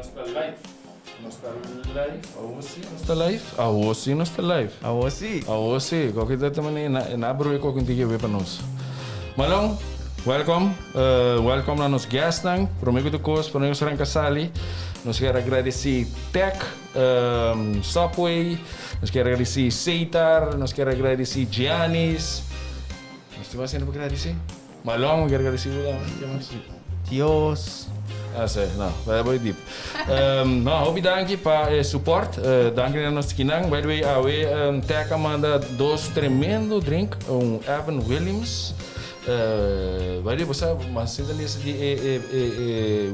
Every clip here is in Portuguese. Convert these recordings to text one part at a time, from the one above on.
nós está live. Nós está live. Awosi nós está live. Awosi nós está live. Awosi. Qualquer dia também na bro ko kunti ke para nós. Malong, welcome. Welcome na nos guest nang. Prometo to course para nós serang kasali. Nós quero agradecer Tech, Subway, nós quero agradecer Seitar, nós quero agradecer Giannis. Nós temos ainda para agradecer. Malong, quero agradecer Dios. Ah, sei, não, vai deep. Não, hope danke para support. Danke na nossa kinang. By the way, awe Tech manda dois tremendo drink, Evan Williams. By the way, você mas sinta nesse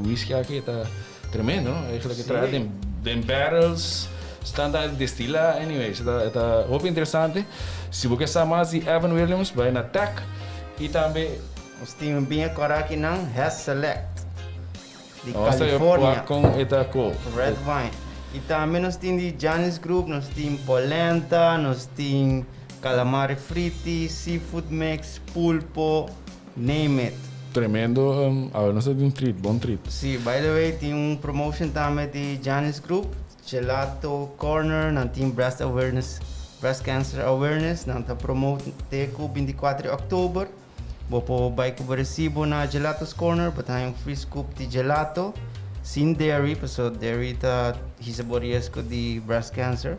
whisky aqui tá tremendo, não? Eigenlijk traz den barrels, standaard destila, anyway, está muito interessante. Se você quer mais de Evan Williams, vai na Tech e também nós temos bem agora aqui não Has Select de Califórnia com Etaco Red Wine. E também nós temos de Giannis Group, nós temos polenta, nós temos calamari fritti, seafood mix, pulpo, name it. Tremendo, nós temos bom treat. Sim, by the way, tem promotion também de Giannis Group, Gelato Corner, nós temos Breast Cancer Awareness, nós estamos promote teco 24 de outubro. Bopo vai que recibo na Gelato's Corner, patay free scoop de gelato, sin dairy, so dairy ta hisaborias ko di breast cancer.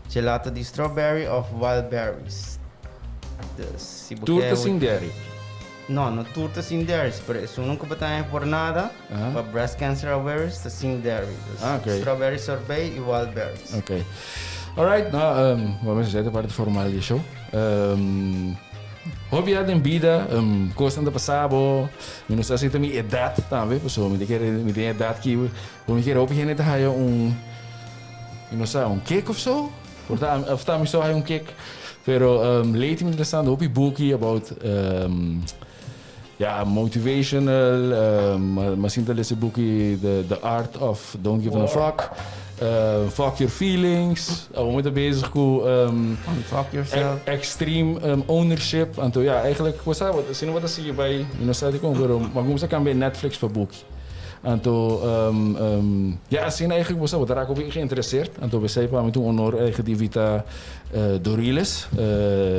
Gelato de strawberry of wild berries. Turta sin dairy? No turta sin dairy, pero sunong ko patay por nada, pa breast cancer awareness ta sin dairy. Okay. Strawberry sorbet e wild berries. Okay. Alright, vamos dizer a parte formal do show. Hobby em bida, gostando de passar, eu não sei se tem idade também, pessoal, me tem idade que eu me quero hobby gente há eu não sei, cake ou so, portanto, after só há cake, pero lately me interessante hobby bookie about motivational, mas sinto esse bookie the art of don't give a fuck. Fuck your feelings. We moeten bezig met fuck yourself. Extreme ownership. En ja, eigenlijk wat zie je bij, maar hoe kan bij Netflix voor boek. En toen, ja, zien eigenlijk wat daar ook geïnteresseerd. En toen we zeiden, we toen honor eigen die vita Dorilis.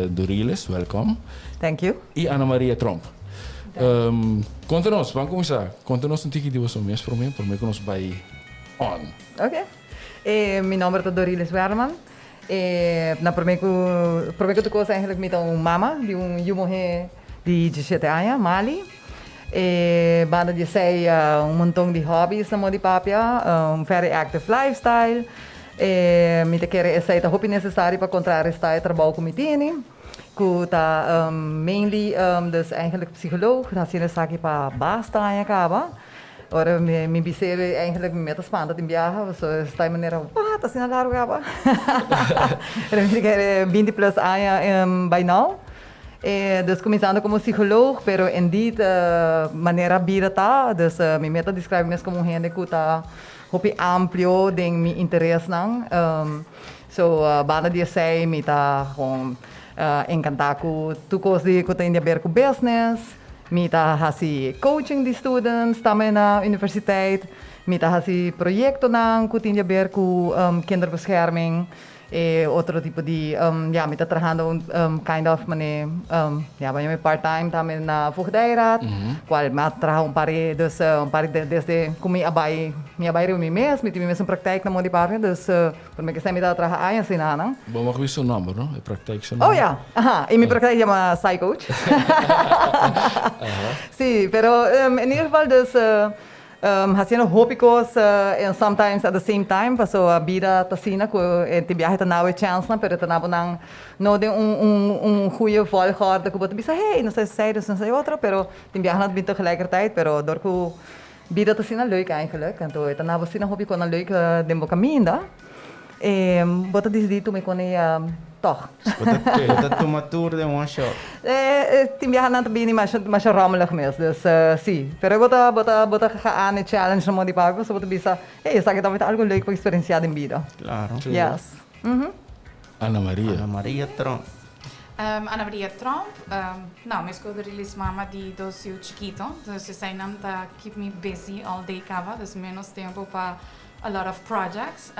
Dorilis, welkom. Thank you. E Ana Maria Tromp. Conta-nos, vamos começar. Conta-nos que die was meer voor mij que nos vai on. Ok. Meu nome é Dorilis Werleman. Na primeira coisa eigenlijk met een mama die jongen die 17 anos, Mali. Banda de sei montão de hobbies na de papia, very active lifestyle. Me te querer essa é hobby necessário para encontrar esta trabalho com mitini. Que tá mainly dus eigenlijk psycholoog, dat zien we aqui para basta aan acaba. Ora me bisere eigenlijk met as panda in viaja, so sta maneira, tá assim largo acaba. Me quer 20 plus anos by now. Dus começando como psicólogo, pero indeed maneira vida tá, dus me meta descreve mesmo como gente que tá hopi amplio de mi interesse nang. So banda dia sei me tá com encantado com tu coisa que tem a ver com business. Mita hasi coaching de students também na universiteit. Mita hasi projecto nang que tem a ver com kinderbescherming. Outro tipo de, mita trabajando kind of banyak part-time também na voogdijraad. Qual mat trabalho desde como me abai me mesmo praktijk na mão de parte, dus por mim que sempre tá trabalhando assim não. Bom, mas qual é o seu nome, não? É praktijk seu nome? Oh ja, e minha praktijk chama Psy Coach. Sim, pero in ieder geval dus haciendo hobbycos and sometimes at the same time, paso a bida tasina ko te viaje ta nawe chance na pero tanabo nang no de goeie volgorde ko bota bisa hey, não sei se dus não sei outra, pero te viaje na bita tegelijkertijd, pero door ko bida tasina leuk eigenlijk, en to tanabo sina hobby ko na leuk dembo caminda. Bota dito me kone toch. Bota toma tour de one shot. Te viaje na também mas rommelig mesmo, dus sim. Pero bota gaan een challenge na mo di pago, so bota bisa, hey, sa kita algo leuk para experienciar em vida. Claro. Yes. Ana Maria Tromp. Ana Maria Tromp, não, mas quando Dorilis mama de doce chiquito, então se sai não tá keep me busy all day cava, dus menos tempo para a lot of projects.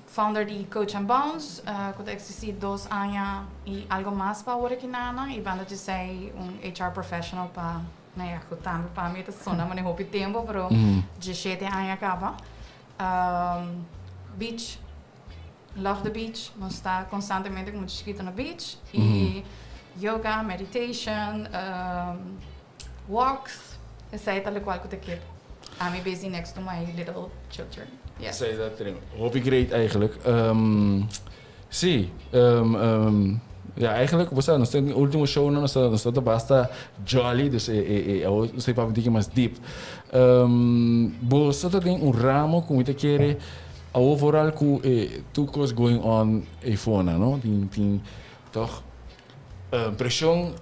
Founder de Coach and Bounce, quando existem 2 anos e algo mais para o que nana, e banda de ser HR professional para, né, para mim tá sona, mas não tem tempo, pero de 7 anos acaba. Beach, love the beach, nós está constantemente com escrito na beach e yoga, meditation, walks, essa é tal qual que eu quero. I'm busy next to my little children. Yes. Zei dat erin. Hobby great eigenlijk. Ja, eigenlijk was dat de última show, nós está basta jolly, dus não sei para dizer mais deep. Você tem ramo com muita querer, overall com tudo que going on aí fora, não? Tem toch pressão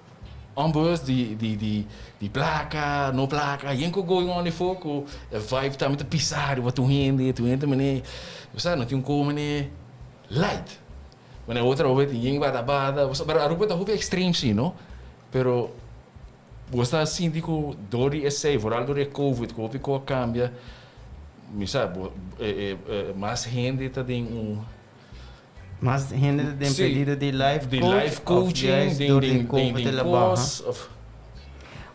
ambos de placa, no placa, e enco going on fora com vibe tá muito pisar, wat tu rende mane, você não tem como mane light. Mane outra vez tem bada, você para Aruba tá muito extreme sim, não? Pero você assim digo dori esse, vooral door COVID, COVID cambia, me sabe, mais gente tá tem Mas gente tem pedido de life coaching, de course of.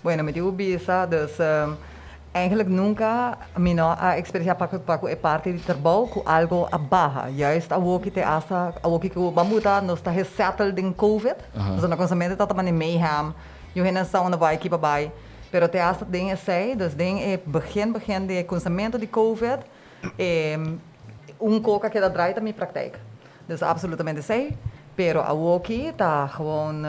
Bueno, met die ubisa, dus eigenlijk nunca a experiência Paco é parte de trabalho com algo abaixo. Juist a que te asa, a que bamuta, nós está resettled em COVID, dus na consamento tá também mayhem, eu ainda só na vai aqui para baixo, pero te asa ding é sei, dus ding é begin de consamento de COVID, coca que dá drive também praktijk. Dus absolutamente sei, pero a que tá gewoon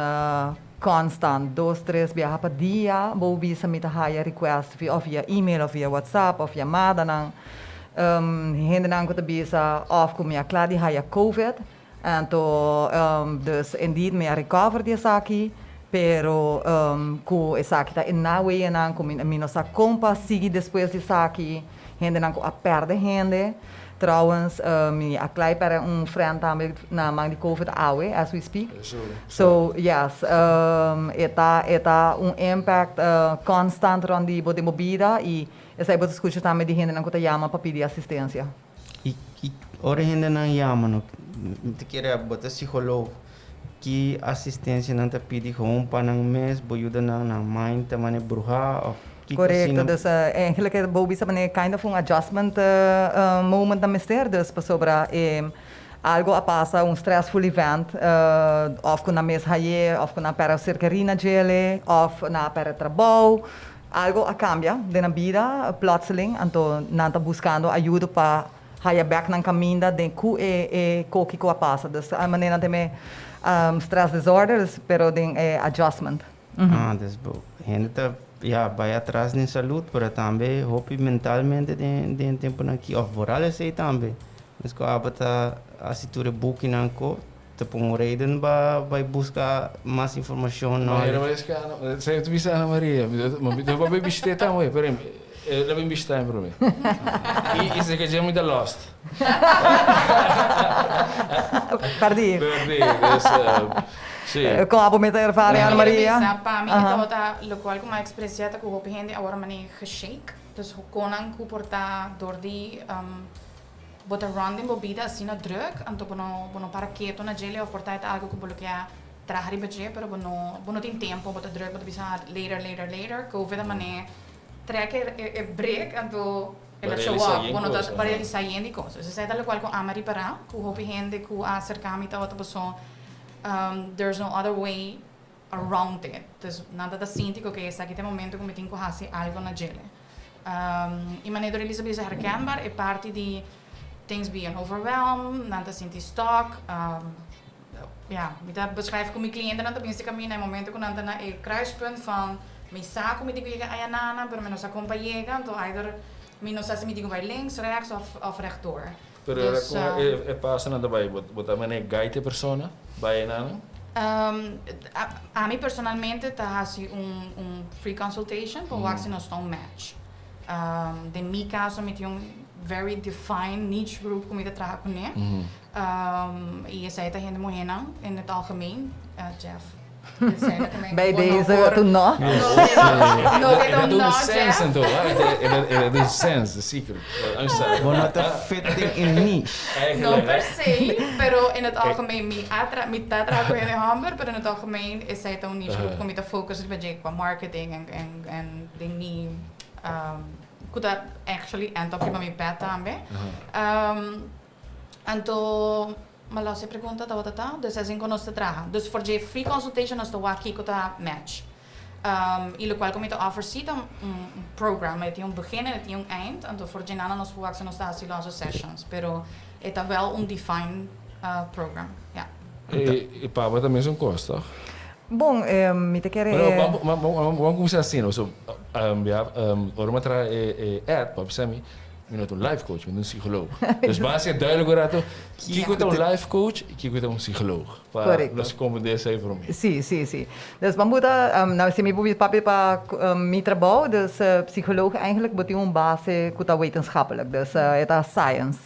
constant, 2-3 viajes per dia, vou bisa met haya request of via e-mail of via WhatsApp of via madanang. Hindi nang ko bisa of ko miya kladi haya COVID, and to dus indeed miya recover dia saki, pero ko esaki ta inawe nang ko mino sa compa sigi después de saki, hindi nang ko a perde hindi. Trouwens, a klei para friend também na mang de COVID awe, as we speak. So yes, eta impact constant rond die bode bida e essa bote escuta também de gente não que chama para pedir assistência. E ora gente não chama, não te quer botar psicólogo que assistência não te pede com para não mês, boiuda na mãe também bruxa of. Correcto, dus eigenlijk het Bobby is een kind of adjustment moment na mister, dus sobre algo a passa, stressful event, of com na mes haye, of com na para cercarina gele, of na para trabalho, algo a cambia de na vida, plotseling, então nanta buscando ajuda para haye back na caminho de ku koki ko a passa, dus a maneira também stress disorders, pero de adjustment. Das bom. Gente vai atrás na saúde, para também, hope mentalmente de tempo aqui, of vooral sei também. Mas que a cintura book não co, te põe reden vai buscar mais informação. Não é mais caro. Sei tu bisa Ana Maria, mas eu vou beber também, peraí. Eu vou beber time para mim. E isso que é muito lost. Perdi. Sim. Com a bometa ervaring Ana Maria. Para mim, então, o qual como a expressão que eu opende agora mané geshake, dus hoe konan ku porta door die bota ronding bobida assim na druk, então bono para quieto na gele of porta algo que bloqueia traher budget, pero bono tem tempo bota druk, bota bisa later, COVID mané trekke break, então ela show up, bono dat para ele sair de coisas. Isso é tal qual com amari para, ku opende ku acercar-me a outra pessoa. There's no other way around it. Dus nada da síntico que essa aqui tem momento que me tenho que fazer algo na gele. E maneira Dorilis é herkenbaar é parte de things being overwhelmed, nada sinti stock. Me beschrijf com mijn cliënten nada pensa caminho no momento que nada na kruispunt van me saco me digo que a nana, pero me nos acompanha, então either me nos se me digo vai links, rechts of rechtdoor. Pero dus, passa nada vai, botar maneira guide persona. Bij nana? A mim personalmente está assim free consultation para o no stone match. De meu caso me tinha very defined niche group como eu trabalho com ele. E essa é a gente morrendo em het algemeen, Jeff. Bij deze toen nog. Dat doet sense en toch, het doet sense, zeker. Bueno, te fitting in niche. No per se, pero in het algemeen, mi trabajo in Hamburg, pero in het algemeen is hij toch niet zo goed om te focussen bij qua marketing en dingen. Could that actually end up in my pet também. Então, mas lá se pergunta da outra tá, dus assim conosco traga. Dus for je free consultation nós tô aqui com a match. E o qual como então oferece programa, tem begin en tem eind, então for je nana nós vou nós tá assim onze sessions, pero é wel defined program. Ja. E pá, mas também são custos. Bom, me te quer vamos começar assim, so ora tra ad, pá, sabe? Minuto life coach, met een psycholoog. Dus basis je duidelijk wordt kijk een life coach, kijk een psycholoog. Correct. Dat is como desse aí para mim. Sim. Dus man moet nou se me probeer papier para mi trabalho, dus psycholoog eigenlijk moet base kuta wetenschappelijk, dus het is science.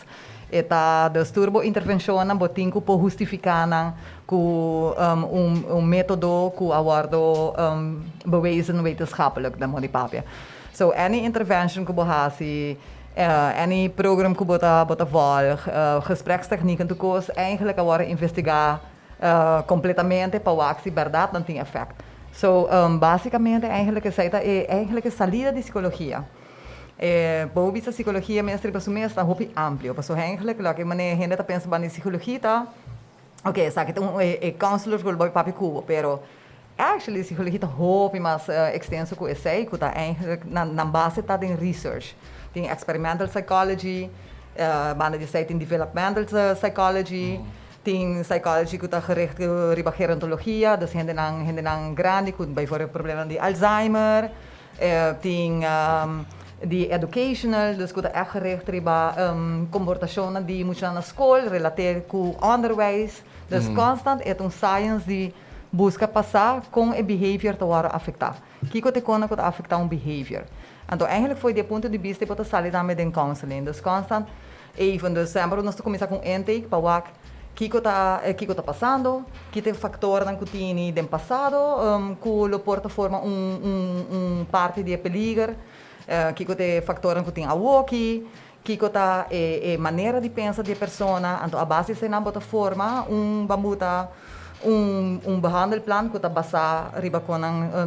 Eta dus turbo intervenzione botinho po justificana ku método ku awardo bewezen wetenschappelijk dan die papier. So any intervention ku bohasi any program que bota volg, gesprekstechnieken toekomst eigenlijk worden investigar completamente para ver se verdade não tem effect. So basicamente eigenlijk is salida de psicologia. Por vista psicologia mestre para sumir está muito amplo. Para eigenlijk lá que maneira gente tá pensando em psicologia tá, ok, sabe que counselor que vai papi cubo, pero actually psicologia tá muito mais extenso que esse, que tá eigenlijk na base tá em research. Tem experimental psychology, banda de site in developmental psychology, tem psychology que está gericht op gerontologia, dus gente nang grande, que bijvoorbeeld problemen de Alzheimer, tem die educational, dus que está echt gericht op comportationen die moeten na school, relateerd com onderwijs, dus constant é science die busca passar com o behavior te worden afectar. Kiko te kona que afectar behavior. Então, eigenlijk foi de ponto de vista para sair também de counseling. Dus constant, even, dus sempre nós começamos com intake para ver o que está passando, que tem fator que tem do passado, que o porta forma parte de peligro, que tem fator que tem a walkie, que está maneira de pensar de pessoa. Então, a base se não bota forma bambuta behandelplan que está basado riba com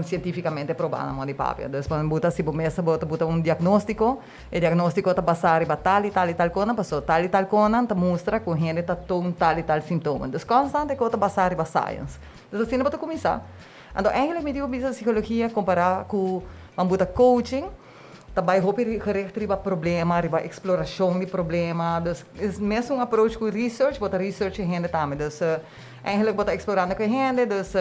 cientificamente provado de papel. Dus quando bota se bota diagnóstico, e diagnóstico está basado riba tal e tal coisa, passou tal e tal coisa, tá mostra que o gente está com tal e tal sintoma. Dus constante que está basado riba science. Dus assim bota começar. Então, eigenlijk me digo bisa psicologia comparar com bota coaching. Daarbij hoop je gericht riba problema, riba exploração de problema. Dus is mesmo approach com research, bota research em gente também. Dus eigenlijk bota explorando com gente, dus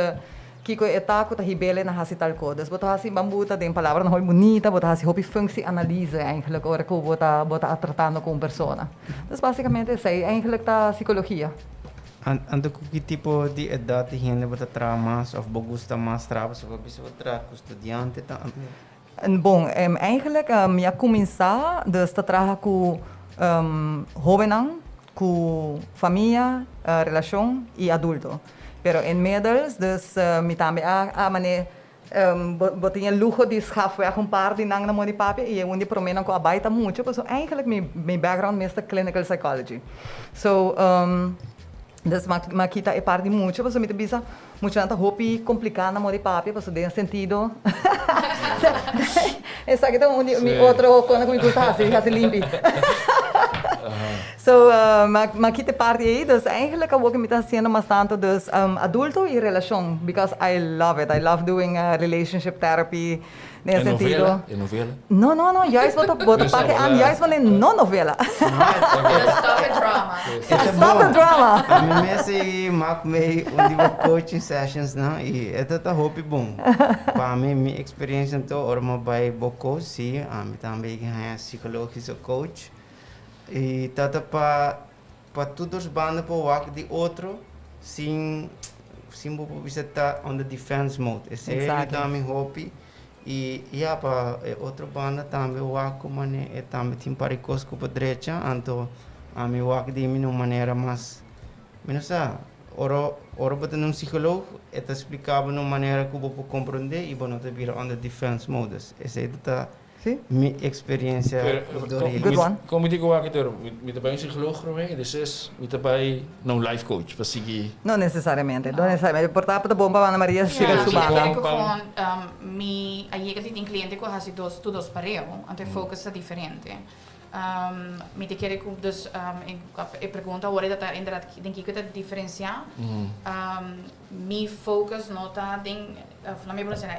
kiko etaco ta hibele na hasi tal coisa. Dus bota hasi bambuta de palavra na hoi bonita, bota hasi hopi functie analise eigenlijk ora que bota tratando com persona. Dus basicamente isso aí, eigenlijk ta psicologia. Ando com que tipo de idade gente bota traumas of bogusta mais traumas of bisa bota com estudante tá. Bom, eigenlijk já começar dus te trabalhar com jovens, com família, relação e adulto. Pero inmiddels, dus me também maneira botinha luxo de schafweg par de nang na moni papi e onde promena com a baita muito, porque eigenlijk mijn background meeste clinical psychology. So dus makita e par de muito, porque me bisa muito nanta hopi complicada na moni papi, porque tem sentido. Essa que tem mi outro quando me gusta assim limpi. So, makita parte aí, dus eigenlijk ook met dat zien maar tanto dus adulto e relação, because I love it. I love doing relationship therapy. Nesse sentido. E novela? No, juist wat pakken aan, juist van een non-novela. Stop it drama. Stop the drama. A mim mesmo maak mee coaching sessions na e tá hopi bom. Para mim minha experiência então orma by boko sim, mim também é psicológico coach. E tata para todos os bandos para o work de outro sem você tá on the defense mode. Esse é também hobby e para outro banda também o work como é também tem paricos com a direita, então a mim work de uma maneira mais menos ora bota num psicólogo, eta explicava de uma maneira que eu vou compreender e não te vira on the defense modus. Essa é minha experiência Dorilis. Good one. Como ik digo aqui, met de bij een psycholoog ermee, de 6, met de bij een life coach, para seguir. Não necessariamente. Não necessariamente. Portar para a bomba, Ana Maria, chega a Eu subir. quero que gewoon, aí que tem cliente que faz todos pareo, então foco é diferente. Me te quero que dus eu pergunto agora está inderdaad denk ik dat diferenciar. Me focus não tá tem, na minha profissão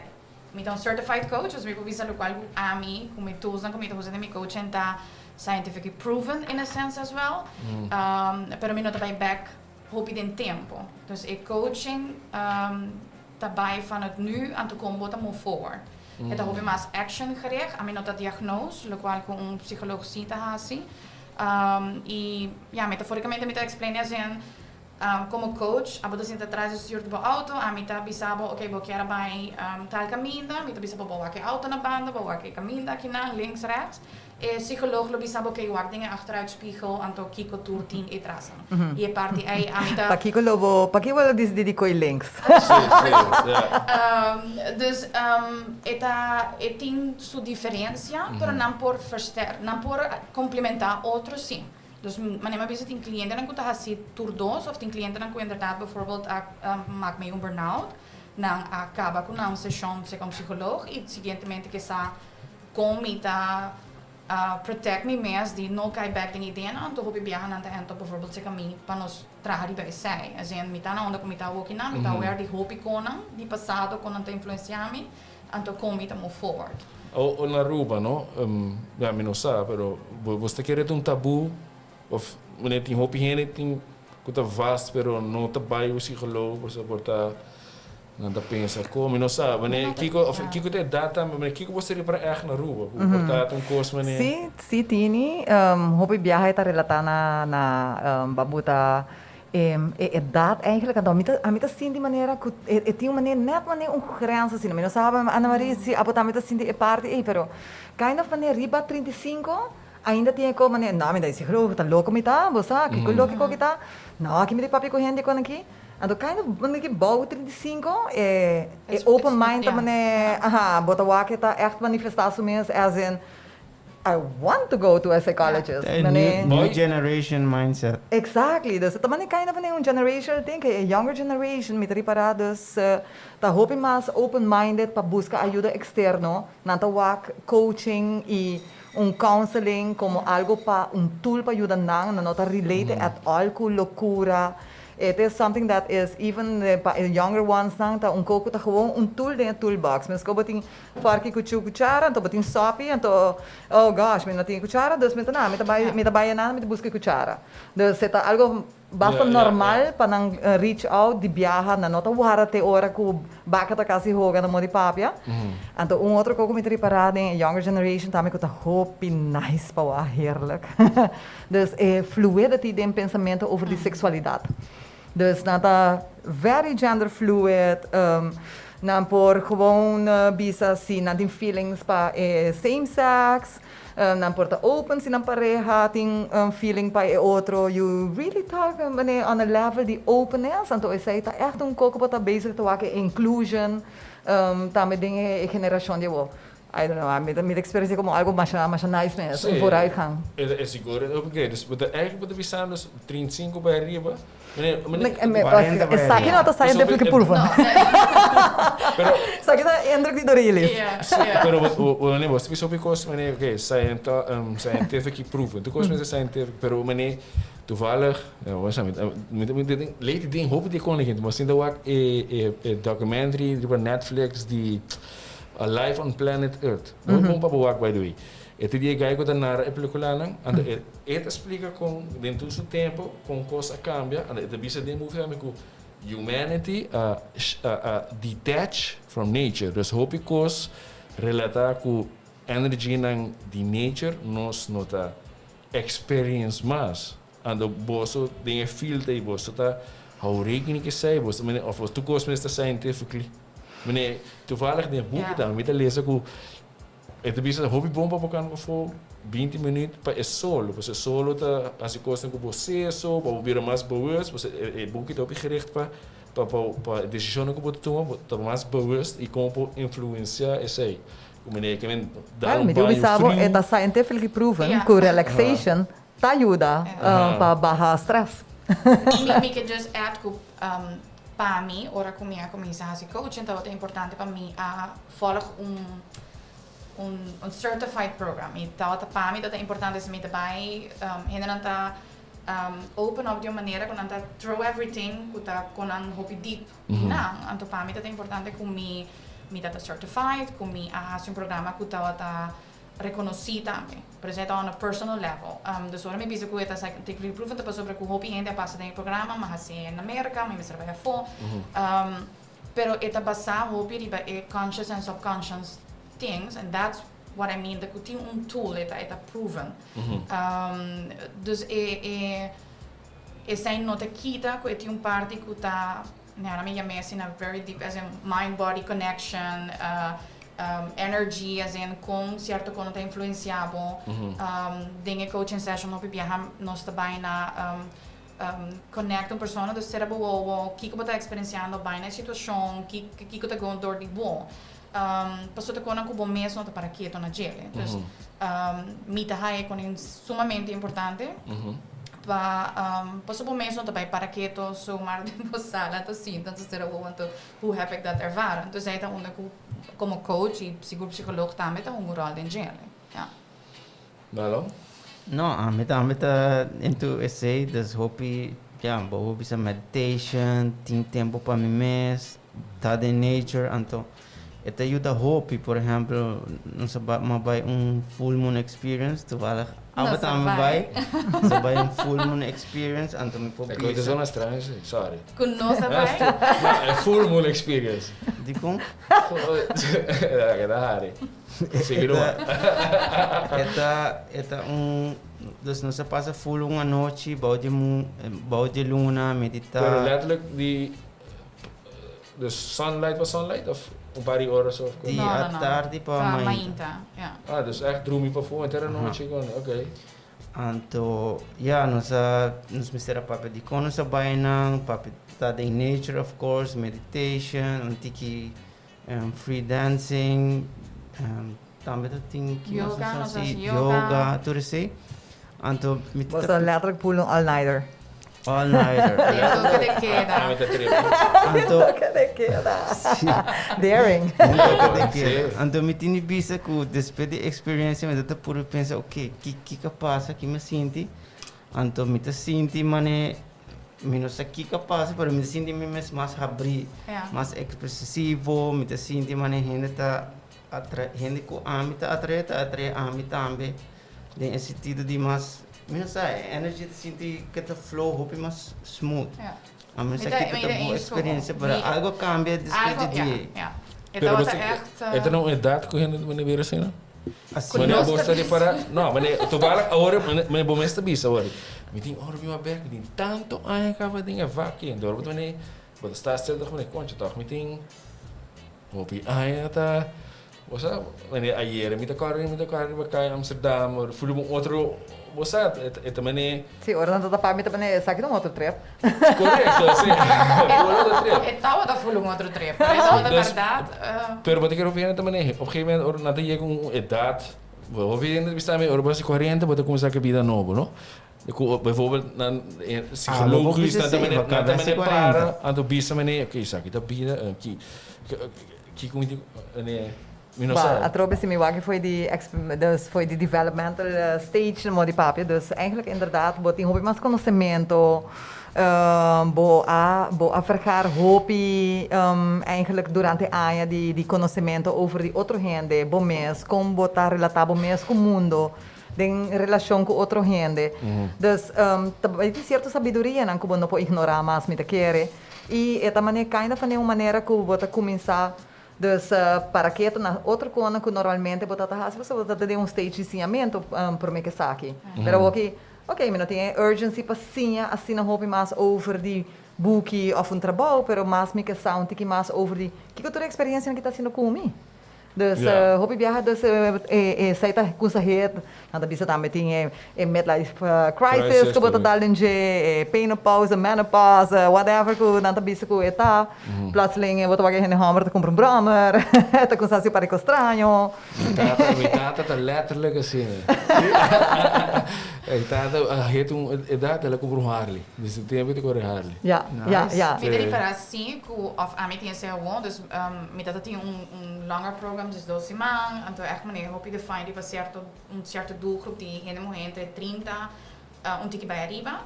me dá certified coach, os me provisa lo qual a mim, como tools na como eu uso de meu coach está scientifically proven in a sense as well. Pero me não tá bem back hoop in tempo. Dus ik coaching daarbij van het nu aan te komen wat er moet forward. Het hoop je maar action gericht, a mim não tá diagnose, lo qual com psicólogo cita assim. E ja, metaforicamente me tá explain assim. Como coach, a bodo sinta atrás do senhor do auto, a mim tá bisabo, ok, vou querer bem tal caminho, me tá bisabo boa que auto na banda, boa que caminho aqui na links rechts. E psycholoog lo bisabo ok, wak dingen achteruit spiegel, anto kiko tour 10 e trasen. E parte aí a mim tá. Pakiko lobo, pakiko lo dedicou links. Dus tem sua diferença, pero não por versterken, não por complementar outros sim. Dus wanneer we tem cliënten dan kunnen gaan tour of tem cliënten dan kunnen inderdaad bijvoorbeeld maak mee een burn-out, dan acaba com een session com psicólogo e seguintemente que sa comita protect me mais de não cair back in ideeën aan te hopen viajar aan de end bijvoorbeeld zeg me para nos trazer bij zij, assim me tá na onda como tá working na, me tá aware de hope konan, de passado konan te influenciar me, anto comita move forward. O na Aruba, no? Ja, me não sabe, pero você quer um tabu of wanneer die hoop heen tem kuta vast pero não tá bij o psicólogo por suportar nada pensa como não sabe wanneer kiko te data wanneer kiko você ir para echt na Aruba portar um curso wanneer sim tini hoop viaje tá relatada na babuta dat eigenlijk a mita sim de maneira que tem uma maneira grens assim não sabe Ana Maria se a botar mita sim de parte pero kind of maneira riba 35 ainda tinha como né não me dá esse grupo tá louco me tá você que louco que tá não aqui me dá papi correndo com aqui ando kind of quando que bau 35 open mind tá mané bota o que tá echt manifestar so mesmo as in I want to go to a psychologist. New generation mindset. Exactly. Dus het is kind of een generation thing, a younger generation met reparados. Ta hoop mais open-minded para buscar ajuda externo, nanta wak coaching e counseling como algo para tool para ajudar na nota relate at algo loucura. It is something that is even the younger ones nanta coco ta gewoon tool in a toolbox. Mas ko bating farki cuchara, to bating SOPI, to oh gosh, me nating cuchara, dus me na, me tabaya na, me busca cuchara. Dus eta algo basta normal para nang reach out di viaja na nota wara te ora ku baka ta kasi hoga na mo di papia. Anto outro coco me preparado in younger generation também ko ta hope nice pa wa heerlijk. Dus fluidity de pensamento over die seksualidade. Dus nata very gender fluid, na por gewoon bisa si na din feelings pa same sex, na por ta open si na pareja ting feeling pa outro. You really talk on a level di openness, anto isa ta echt coco pa ta bezig te waken inclusion, tame dingen generación de wo. I don't know, met experiência como algo mais nice mesmo, vooruitgang. É seguro, ok, dus eigenlijk moeten we samen dus 35 bij arriba. Essa aqui não está saindo de que pulva. Essa aqui está entre de Dorilis. Pero você pensou because ok, scientific proven. Tu kost met scientific, pero toevallig, late ding hoop die kon ik, maar sinds ook documentary op Netflix die Life on Planet Earth. Bom para boa by the way. Esse dia gai que tá na película não, anda ele explica com dentro do tempo com coisa cambia, anda ele bisa de movimento com humanity detach from nature. Dus hoop ik cos relata com energy nang di nature nos nota experience mas. Anda boso dingen feel te boso ta hou rekening que sei boso of tu cos met scientifically. Toevallig die boeken dan met lezen hoe het is een hobbybom op elkaar voor 20 minutos para solo. Você solo tá as coisas com você, só para ouvir mais boas, você é bom que tá gericht para decisões que você toma, tá mais boas e como influenciar esse aí. Como é que men Well, me digo sabo, está scientifically proven que relaxation tá ajuda para baixar stress. Me que just add que para mim, ora comigo começa a ser coach, então é importante para mim a follow um certified program. Então para mim é importante se me daarbij ainda tá open op die maneira que não tá throw everything que tá com um hobby deep. Não, então para mim é importante que me tá certified, que me a programa que tá reconhecido também. Por exemplo, on a personal level. Dus waarom ik bezig ben, scientifically proven te sobre que o hobby ainda passa dentro do programa, mas assim na América, mas trabalha fora. Pero eta basa hobby riba é conscious and subconscious things, and that's what I mean. Dat tem tool eta proven. Dus zijn nota kita que tem parte que tá, na minha mente na very deep as in mind body connection. Energy, as in com certo quando está influenciável. Dinge coaching session op viajar nós também na connect pessoa do cérebro o que está experienciando bem na situação, que está going door de bom. Passou te conan com bom mesmo para que estou na gel. Então, mita é sumamente importante. Passou bom mesmo também para que estou sumar de sala, então sim, então será hoe heb ik dat ervaren. Dus hij dan como coach e psicólogo também tem rol em gel. Ja. Não? Não, a tá into essay, das hobby, hobby sa meditation, tem tempo para mim mesmo, tá de nature, então ita ajuda hobby, por exemplo, não se vai full moon experience, tu vai vai full moon experience, então me É coisa zona estranha, sorry. Conosco vai? É full moon experience. De como? É da Harry. Seguiram. Eta dus não se passa full uma noite, balde luna, meditar. Pero letterlijk de sunlight was sunlight of een paar horas of die à tarde para manhã. Ah, dus echt droomie para fora, até a noite quando, ok. Então, nos mistério papel de como se bainang, papel tá de nature of course, meditation, tiki free dancing, também tem yoga, tudo isso. Então, was letterlijk poelen all-nighter. All-nighter. Daring. Então, me tinha visto que depois da experiência, eu estava por pensar, ok, que passa, que me sinto. Então, me sinto, mané, não sei o que passa, mas me sinto mais abrir, mais expressivo, me sinto, mané, gente que ama, atrai ama também. Tem esse sentido de mais, não sei, energia de sentir que tá flow, hope mais smooth. A menos que tá boa experiência, para algo cambia depois de dia. Pero você, então não é dado que a gente não vira assim, não? Assim, mas eu gostaria de parar, não, mas tu vai agora, mas bom mesmo bisa agora. Me tem hora viu aberto, tem tanto ai cava tem a vaca, então eu também, vou estar certo com ele, conta, tá, me tem, hope ai tá. Você, ayer me tocaram para Amsterdam, ou fui outro, você, também. Sim, ora não tá para mim também, sabe que não outro trip. Correto, sim. Outro trip. Estava da full outro trip, então da verdade. Pero wat ik erop heen também, op een gegeven moment, nadat je een edad, we weten dat we ora base 40, wat começar a vida novo, no? Bijvoorbeeld, psychologisch, dat men para, aan de bisa meneer, oké, zeg ik dat vida, como nee. A trobe se me wage foi de developmental stage no de papel, dus eigenlijk inderdaad wat tem hobby mais conhecimento, bo a vergar hobby eigenlijk durante a de conhecimento over de outro gente, bo mes como botar relatar bo mes com o mundo, em relação com outro gente. Dus tem certa sabedoria não que não pode ignorar mais me te querer e é também kind of uma maneira que você começar. Dus para que na outra coisa que normalmente você tem stage de ensinamento para me que saque. Pero ok, não tem urgency para assim não hobby mais over de book of trabalho, pero mais me que sound que mais over de que outra experiência que está sendo comigo. Dus hoop viaja, dus sai tá com essa rede, nada bisa também tem midlife crisis, que bota dalenge, menopause, whatever, que nada bisa que eta, plotseling bota wagen in hamer te comprar brommer, tá com essa para estranho. Tata tá letterlijk assim. Tata het edad ela compra Harley. Dus o tempo de correr Harley. Ja. Me dei para assim, que of a mim tinha ser gewoon, dus me tata tinha langer program, dus 12 maanden, então echt meneer, hoop je define para certo doelgroep die helemaal entre 30 tique bij arriba.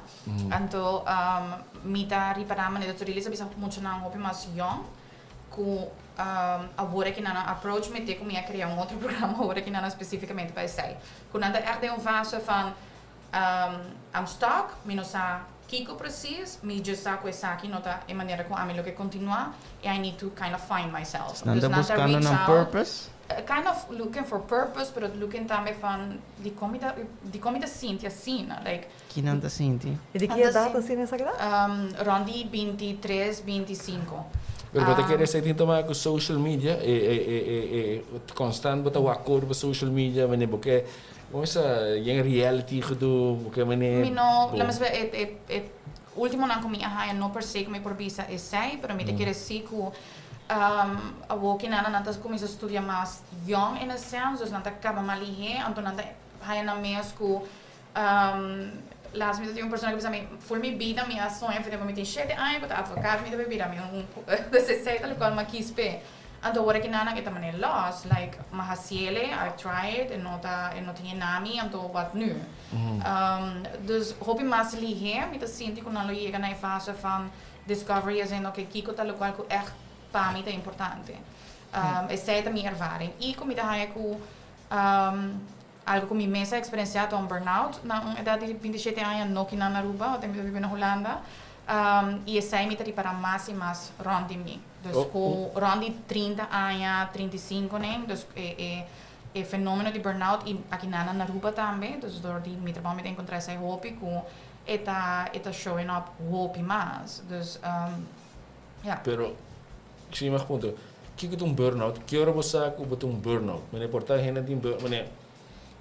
Então mita riparama meneer dat Dorilis bisa muito não hoop mais young, que agora que nana approach me te como ia criar outro programa agora que nana especificamente para sei. Quando anda echt een fase van I'm stuck, me não sa Kiko precies, me just sa com essa aqui nota em maneira com a mim lo que continua, I need to kind of find myself. Nanda buscando een purpose? Kind of looking for purpose, but looking também van die comida sinti assim, like. Que nanda sinti? E de que idade assim nessa grada? Rond die 23, 25. Pero wat ek sê dit tomar com social media constant bota acordo com social media, wanneer porque ons yung reality gedoe, porque wanneer Mino, lamas ba último nang kumi aha no per se kumi por visa essay, pero me te querer si ku a wokin na nantas kumi sa studia mas young in a sense, dus nanta kaba malihe, anto nanta haya na mes ku laatst met een persoon que me full me bida me sonho foi me tem cheio de ai bota advogado me deve bida me dus is sei tal qual ma quispe ando ora que nana que também lost like mahasiele I tried and not tinha nami ando wat nu dus hoop je mas lihe met de sinti con allo chega na fase van discovery is en okay kiko tal qual que echt para mim é importante é sei da minha ervaring e como da haia ku algo com minha experienciado burnout na idade de 27 anos no aqui na Aruba, eu vivo na Holanda, e essa me para mais e mais rondi mim. Dus com rondi 30 anos, 35 né, dus é fenômeno de burnout e aqui na Aruba também, dus door die me trabalho me encontrar essa hope com eta showing up hope mais, dus ja. Pero sim, mas ponto. Que é burnout? Que hora você sabe que burnout? Mas portar gente tem burnout.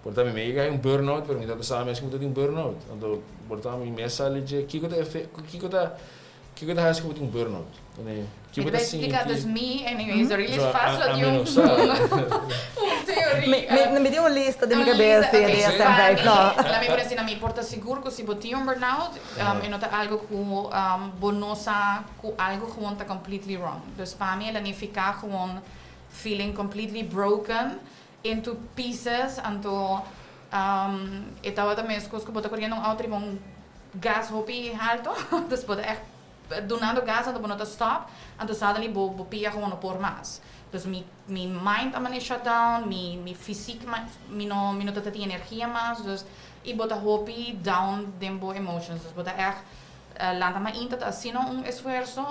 Portanto, me é burnout, pero me dá sabe mesmo que burnout. Então, portanto, me sale de que tá rascando burnout. Né? Que eu explicar dus me anyways, Dorilis faz lá de teoria. Me deu uma lista de minha cabeça e essa vai La me parece na me porta seguro que se botia burnout, e nota algo com bonosa, com algo gewoon tá completely wrong. Dus para mim ela nem ficar gewoon feeling completely broken into pieces, anto estava também as coisas que bota correndo auto com gas hopi alto, dus bota echt donando gas anto bota stop, anto suddenly bo pia gewoon por mais. Dus mi mind amane shut down, mi físico mi no tata tem energia mais, dus e bota hopi down dembo emotions, dus bota echt landa ma in tata assim esforço,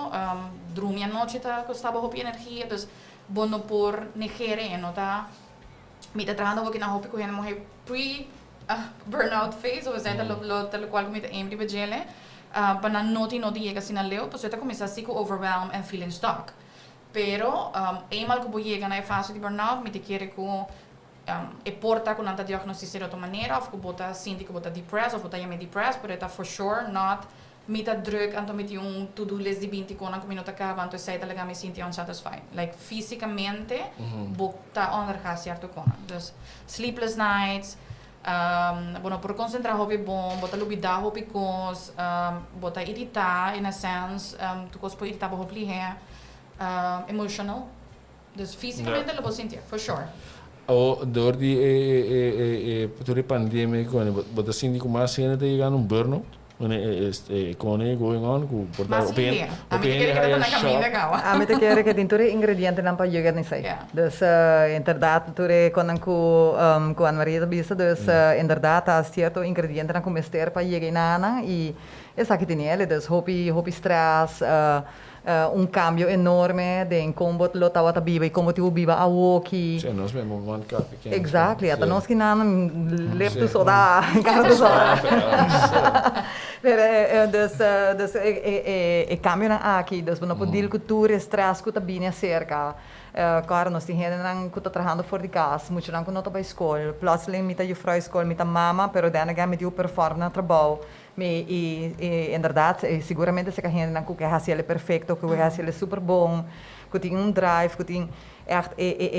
dormir a noite tá costava hopi energia, dus bono por negere e nota me trabajando porque na hope que eu morri pre burnout phase ou seja tal qual como me de bejele para noti chega assim na leo então eu começar a se overwhelm and feeling stuck pero eenmaal que eu chega na fase de burnout me te querer com e porta com nada diagnóstico de outra maneira of que bota sinti que bota depressed of bota me depressed but это for sure not met dat druk en dan met die to-do list die 20 konan kom minuto acaba então sei talaga me sinti unsatisfied like fisicamente bota onderga certo konan dus sleepless nights bueno por concentrar hobby bom bota lubida hobby cos bota irritar in a sense tu cos po irritar hobby here emotional dus fisicamente lo vou sentir for sure door die pandemie bota sinti como mais cena te chegar burnout. Economy going on, mas sim, a mim quer que tá na caminho legal. A mim quer que tem todos ingredientes não para jogar nisso aí. Dus inderdaad, todos com a Maria bisa, dus inderdaad há certo ingrediente na começar para jogar nana e essa que tem ele, dus hopi stress, cambio enorme de como lo tava ta biba e como tu biba a woki. Sim, nós mesmo one cup. Exactly, até nós que nana lepto soda, cara do soda. Dus ik cambio na aqui, dus we não deal cultura, stress, que tá bem cerca. Cara, nós temos gente que está trabalhando fora de casa, muito não que não está para a escola. Plotseling, met je vrouw escola, met mama, pero dan gaan met je performen na trabalho. Inderdaad, seguramente se a gente não quer fazer ele perfeito, que quer fazer ele super bom, que tem drive, que tem echt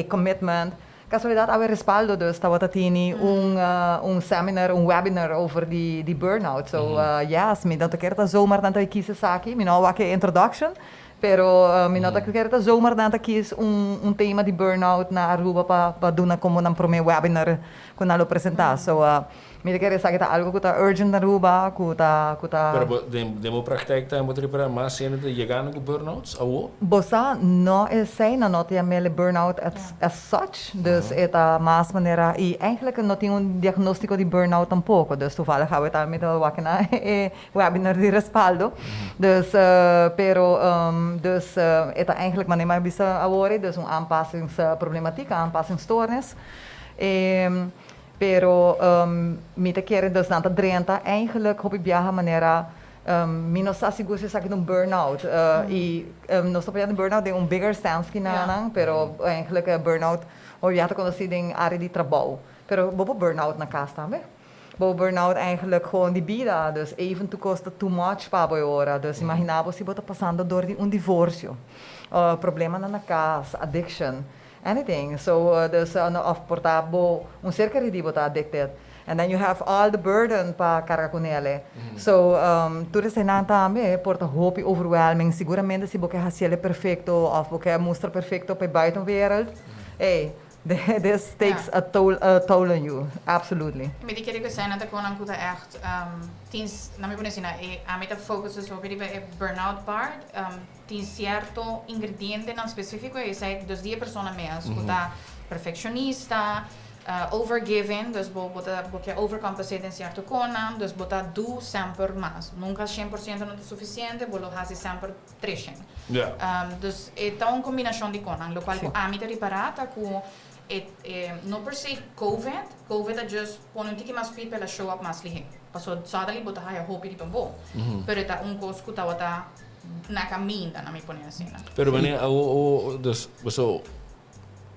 commitment. Casualidade, há respaldo, dus dat we tini seminar, webinar over die burnout. So, yes, me dat keer dat zomaar dan te kiezen saki, me nou wakke introduction, pero me dat keer dat zomaar dan te kiezen tema die burnout na Aruba pa doen como nan prome webinar con alo presentar. So, me quer saber algo que tá urgent na Aruba, que tá. Pero demo praktijk tá moet reparar mais cena de chegando com burnouts, awo? Bossa não é sei na nota mele burnout as such, dus eta mais maneira e eigenlijk não tem diagnóstico de burnout tampouco, dus toevallig gaan we daar met een wakena webinar de respaldo, dus pero dus eta eigenlijk maar neem bisa awore, dus aanpassingsproblematiek, aanpassingsstoornis. Pero mita keren dus na drenta eigenlijk op biaha maneira mino sa seguro se sabe burnout e nós estamos falando burnout de bigger sense que nanang pero eigenlijk burnout ou já tá conhecido em área de trabalho pero bobo burnout na casa também bobo burnout eigenlijk gewoon die bida dus even to costa too much para ora dus imaginava se bota passando door divórcio problema na casa addiction anything. So there's of portable cerca de bota addicted. And then you have all the burden pa carga con ele. So tu se nan tambe porta hope overwhelming. Seguramente se boke hasele perfecto of boke mostra perfecto pa buitenwereld. Hey, this takes a toll on you. Absolutely. Met die keer ik zei dat ik gewoon goed echt tien na me ponesina a meta focus sobre die burnout part. Tem certo ingrediente não específico e sai dos 10 pessoas mesmo, que tá perfeccionista, overgiving, dus porque overcompensate em certo conan, dus bota do sempre mais, nunca 100% não é suficiente, bolo hace sempre 300. Dus é uma combinação de conan, lo qual a mita riparata com não per se COVID é just põe um tique mais people a show up mais lihe. Passou suddenly bota high hope de bom, pero tá coisa que tá na caminha na me põe assim. Pero wanneer dus so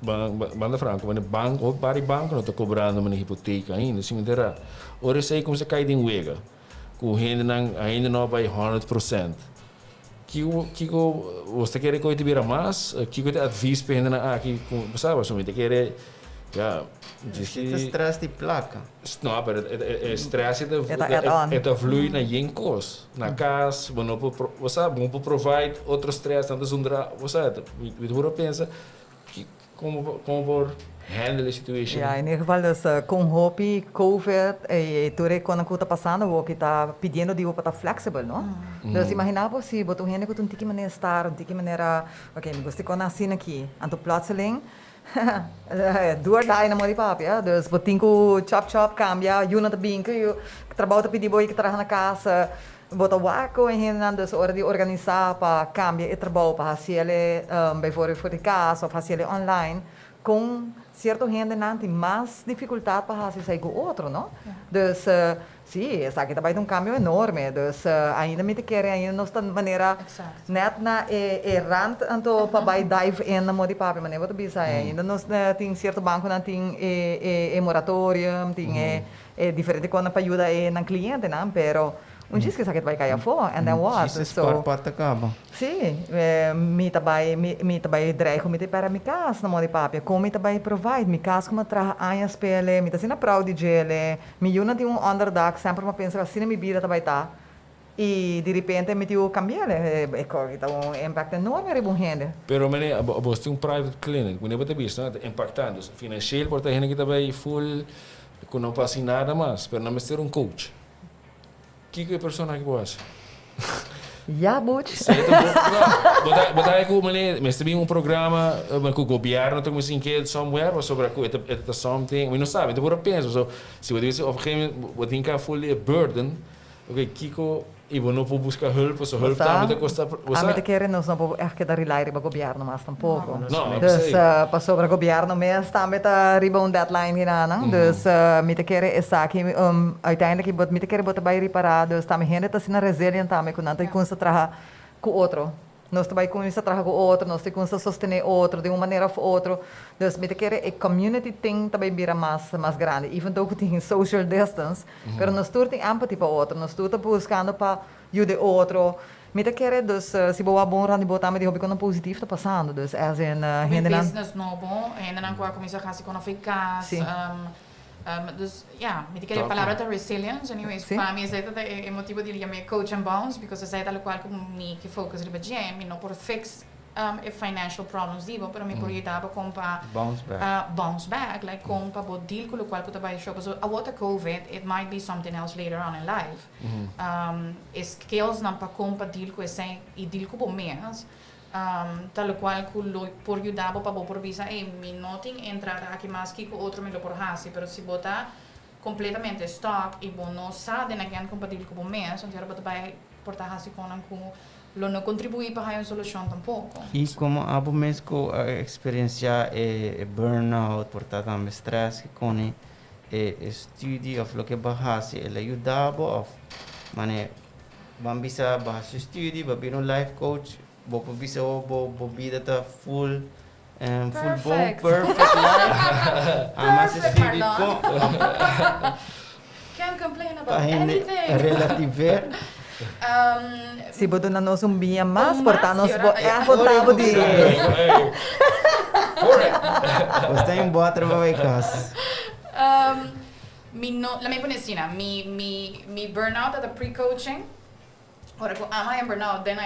banda franco, wanneer bank ook bij bank não tá cobrando uma hipoteca ainda, assim mentira. Ora sei como se cai de wega. Com ainda não vai 100%. Kiko você quer que eu te vira mais? Kiko te advies para ainda na aqui, sabe, so me te quer ja, stress die placa. No, pero stress é flui na jenkos, na casa, você não pode provide outro stress, tanto zundra, você, você pensa como por handle a situation. Ja, in ieder geval dus com hope, COVID, tudo quando está passando, o que está pedindo de para flexible, não? Dus imaginava se botou gente com tique maneira estar, tique maneira, ok, me gostei quando assim aqui, anto plotseling. Door daai na mori papia, dus botinko chop cambia, you na binke, you trabalho te pedir boy que trabalha na casa, bota waco en hen dus ora di organizar pa cambia e trabalho pa haciele bijvoorbeeld voor de casa of haciele online com certo gente não tem mais dificuldade para fazer isso com outro, não? Dus sim, essa aqui também tem cambio enorme, dus ainda me te querem ainda não está maneira net na rand anto para vai dive in na modi papi, mas nem vou te bisa ainda não tem certo banco não tem moratório, tem diferente quando para ajudar na cliente, não? Pero diz que sakit vai cair fora, and then what? So, sim, me também dreigo me para minha casa, na mão de papi, como me também provide, minha casa como traga anhas pele, me tá sendo proud de ele, me yuna tem underdog, sempre uma pensa assim na minha vida também tá, e de repente me tiu cambiar, é impact enorme para gente. Pero mene, você tem private clinic, você pode ver, não, impactando, financeiro, porque a gente que também full, que não passa nada mais, pero não me ser coach. Que persona que você? Ja, Butch. Botar com mas também programa com o governo, tem assim que somewhere ou sobre something, mas não sabe, então por penso, se você of geen wat denk ik fully a burden, Oké, Kiko, Ivo não vou buscar hulp, so hulp Usa? tá muito custa. A mim te querem nós não podemos é que dar rely para o governo mas tampouco. Não, Dus para sobre o governo mesmo também tá riba um deadline hinaan. Dus me te querem essa aqui uiteindelijk bot me te querem botar bij reparar. Dus também gente tá sendo resilient também com nada e com trabalhar com outro. Nós também começamos a trabalhar com outro, nós temos que sostener outro de uma maneira ou outra. Então, me quer a community thing também vira mais grande. Even though tem social distance, mas nós todos temos empatia para o outro, nós todos buscando para ajudar o outro. Me quer, dus, se boa bom rande botar, me hobby com positivo está passando. Dus, as in business novo, ainda não começa a fazer com eficaz. Dus ja, met die palavra da resilience, anyways, para mim é motivo de ligar coach and bounce, because é tal qual como me que focus riba jam, me não por fix financial problems divo, pero me por ajudar para comprar bounce back, like comprar bo deal com o qual puta vai shop. So a water COVID, it might be something else later on in life. Skills não para comprar deal com esse e deal com bom mês. Tal qual por ajudar para por visa me noting entrar aqui mais que com outro me lo por hasi, pero se botar completamente stock e bom não sabe na gan compatível com o mês, então era vai portar hasi com lo não contribuir para a solução tampouco. E como abo mês com a experiência é burnout, portar também stress que com estudo of lo que bahasi ele ajudava of mane vamos bisa bahas estudo, babi no life coach. Bopo bisa bo bida ta full Perfect. Full bom perfect life. Mas Perfect, ko Can't complain about anything. Relativer. Se botar na nós bia mas portar nós é portava de Você tem boa trabalho cas. Let me put it assim, me burnout at the pre-coaching. Ora, com ama burnout, then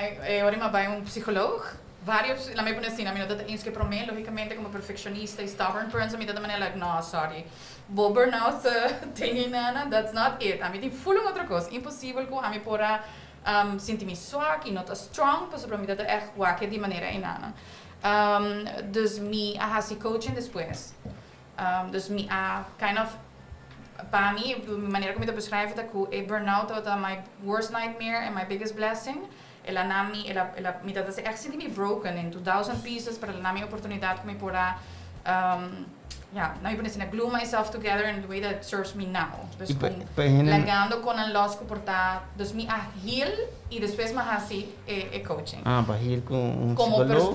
ora vai psicólogo. Vários, la me pone assim, a mim não tem que para mim, logicamente como perfeccionista e stubborn person, me dá maneira like, no, sorry. Bo burnout tem nada, that's not it. A mim tem full outra coisa, impossível com a mim pora sentir-me swak e não tá strong, para mim dá echt waque de maneira inana. Dus me a hasi coaching depois. Dus me a kind of para mim, de maneira como eu beschrijf dat ik burnout dat my worst nightmare and my biggest blessing. Ela me dá echt sentir me broken in 2000 pieces, para ela me oportunidade como pora now eu penso glue myself together in the way that serves me now. Dus legando com a loss que portar, dus me a heal e depois me hasi coaching. Para heal com psicólogo.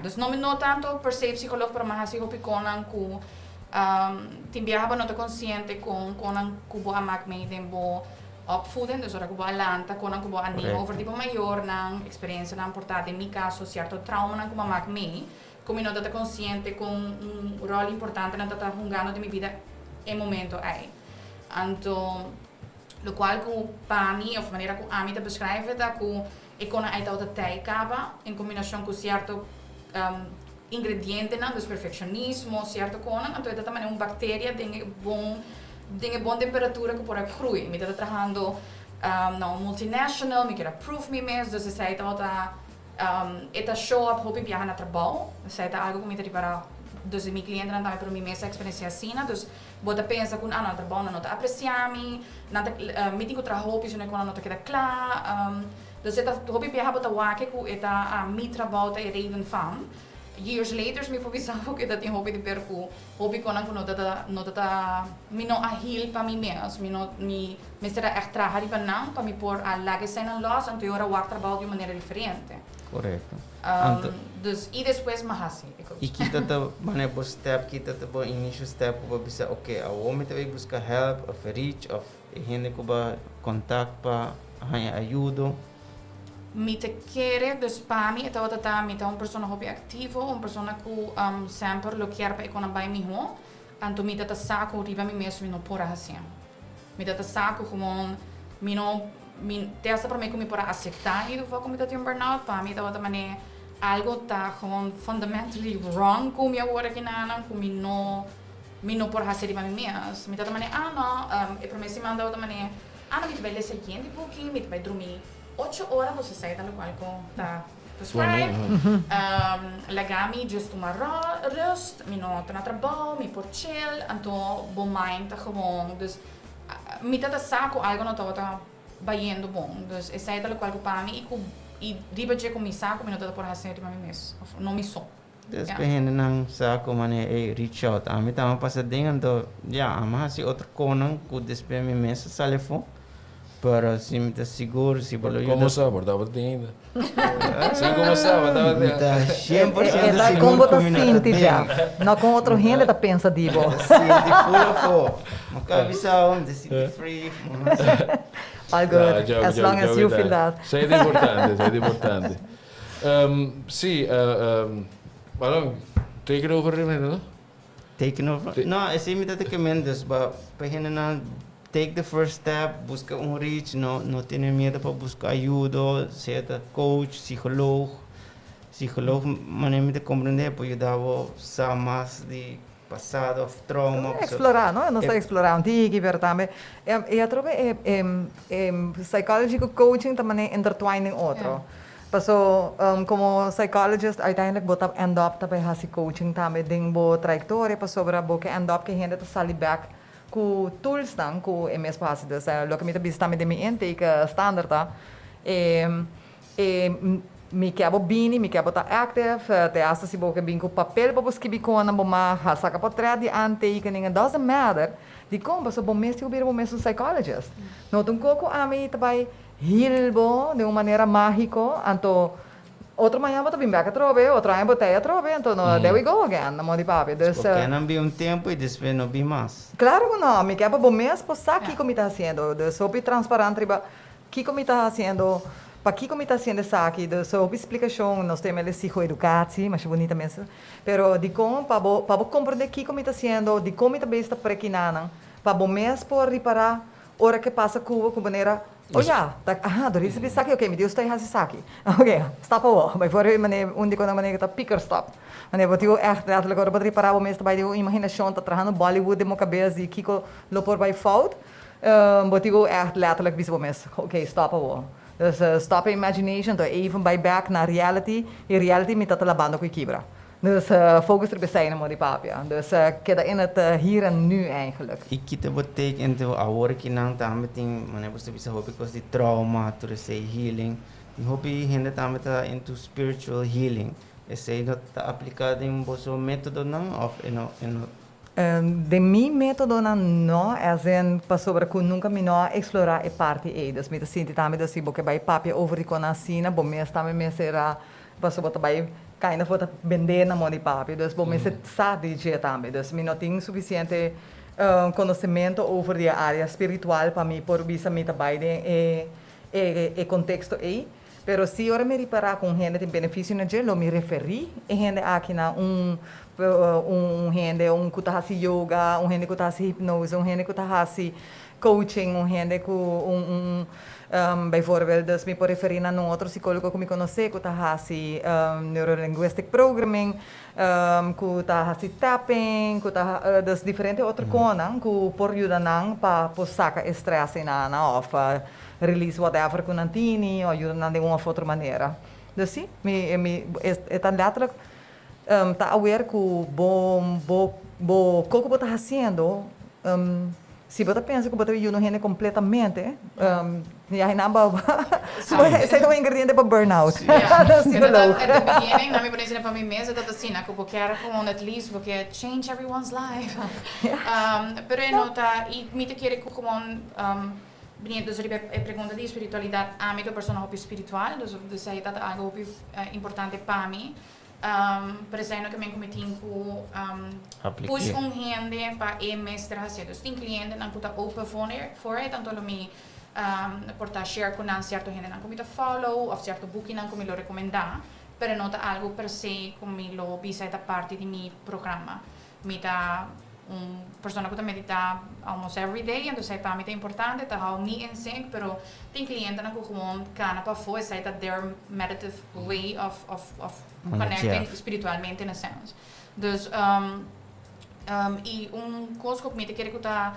Dus não tanto per se psicólogo, para me hasi hopi conan com timbiaba nota consciente com kubo amak me tempo opvoeden, dus ora kubo alanta con kubo animo over tipo maior nang experiência nang portada em mi caso certo trauma nang kubo amak me como nota consciente com rol importante nang tata jungando de mi vida em momento aí. Então, lo qual com pani of maneira com ami te beschrijven dat com e con uit outra teikaba em combinação com certo ingrediente não dos perfeccionismo certo conan então é também bactéria tem bom temperatura que pode groeien me está trabalhando não multinational me quer prove me mesmo dus se aí tá eta show up hope viajar na trabalho se aí algo que me tá para dus mi cliente não também para mim essa experiência assim dus bota pensa com no trabalho não tá apreciar me nada me tenho trabalho isso não quando não tá queda claro dus eta hope viajar bota waque com eta mi trabalho tá reden van years later me pensava que dat in hobby de perco hobby konan kuno data mi no ahil pa mi mes mi será echt trabalhar para não para mi por a lage zijn en los en teora work trabalho de maneira diferente. Correto. Dus e depois mahasi. E kita ta mane bo step kita ta bo initial step bo bisa okay a homem te vai buscar help of reach of gente ko ba contact pa hanya ajudo. Me te quer dus para mim então tá me tá pessoa hobby ativo pessoa que sempre lo quer para economia by me ho anto me tá saco riba me mesmo não por assim me tá saco como me não me testa para mim como para aceitar e do como tá tem burnout para mim tá maneira algo tá como fundamentally wrong com minha hora que não com me não por fazer riba me mesmo me tá maneira não e para mim se manda outra maneira não me vai ler seguinte pouquinho me vai dormir 8 horas você sai da qual tá prescribe lagami just uma rust me não tá na trabalho me por chill então bom mind tá gewoon dus me tá saco algo não tá bayendo bom. Dus essa é o qual que para mim e riba je começar com minuto por hacer para mim mesmo. Não me sou. Después nang sa ko man reach out. Ami tama pa sa dingan do. Ama si outro konan ku después mi mesa telefone. Para se me tá seguro, se bolo eu. Como sabe, estava ainda. Sim, como sabe, estava Tá 100% Tá com seguro bota que sinti já. Não com outro gente tá pensa dibo. Sim, de full for. Makabisaw, de free. All good. As long as you feel that. Isso é importante. Sim, Balong, take it over, no? Taking over? No, assim me tá recomendas, but para na take the first step, busca reach, no tiene medo para buscar ajuda, seja coach, psicólogo, maneira de compreender, para ajudar a mais de passado, trauma. Explorar, não? Não sei explorar um tiki, pero também. Eu trovo psychological coaching também intertwine em outro. Paso, como psychologist, uiteindelijk bota end up tapay hasi coaching também ding bo trajectória para sobra bo que end up que gente tá sali back ku tools dan ku MS pasi dus lo que me tabis também de mi intake standard tá mi quero bini mi quero tá active te asa si bo que bin ku papel para escrever com na bo ma saca para trás de antake ninguém doesn't matter di como paso bo mes ubir bo mes psychologist no tum coco ami tabay hilbo de uma maneira mágico anto outro manhã vou também back trove outro ano botei trove então there we go again na mão de papi dus porque não vi tempo e depois não vi mais claro que não me quer bom mês por saque como está haciendo de SOPI transparente riba que como está haciendo para que como está haciendo saque de SOPI explicação nós temos ele psicoeducação mas bonita mesmo pero de como para compreender que como está haciendo de como está bem está prequinando para bom mês por reparar hora que passa com maneira Dorilis bisa aqui, ok, me deu stay hasi saki. Ok, stop away. Bijvoorbeeld, meneer ko na meneer kita picker stop. Meneer, wat eu echt letterlijk hoor, wat reparar o mesmo bij de imaginação tá trajando Bollywood de mo cabeça e kiko lopor by fout. Wat eu echt letterlijk bisa o mesmo. Ok, stop away. Dus stop imagination, to even by back na reality. E reality me tá labando com kibra. Dus focus er bij mo die papia. Dus queda in het hier en nu eigenlijk. Ik kita betekent de awor kinang tama ting mana basta bisa hobi because the trauma to say healing. Die hobi hende tama ta into spiritual healing. Esse not ta aplicado em boso método não of de mi método não é en sobre que nunca me não explorar e parte e das me sinto também das porque vai papia over de conasina, bom mês também me será passo bota vai kind of wat vender na mão de papi. Dus bom, se sabe de também. Dus me não tenho suficiente conhecimento over a área espiritual para mim por bisa me trabalhar e contexto aí. Pero se eu me reparar com gente tem benefício na gelo, me referi e gente aqui na gente que tá fazendo yoga, gente que tá fazendo hipnose, gente que tá fazendo coaching, gente que bijvoorbeeld, dus me por referir a um outro psicólogo que me conhece, que está fazendo neurolinguistic programming, que está fazendo tapping, que está dus diferentes outros coisas, que por ajudar para sacar estresse na of release whatever que não tem, ou ajudar de uma outra maneira. Dus sim, está letterlijk está aware que o que você está fazendo, se você pensa que você vive no rende completamente, já não esse é um ingrediente para burnout. At the beginning, na minha experiência para mim mesmo, eu assim, que eu quero com at least porque change everyone's life. Pero eu nota e me te quero como dus er é pergunta de espiritualidade, a minha persona espiritual, dus é algo importante para mim. Por exemplo, que me cometi com push gente para mestre fazer. Dus tem cliente não puta open for it, então me portar share com certo gente não comita follow ou certo booking não como lo recomendar, pero não tá algo per se como lo bisa esta parte de mi programa. Me tá persona que medita almost every day, então sei para mim é importante, tá how me in sync, pero tem cliente não que gewoon kana para foi sei that their meditative way of connecting espiritualmente na sense. Dus e coisa que me quer que tá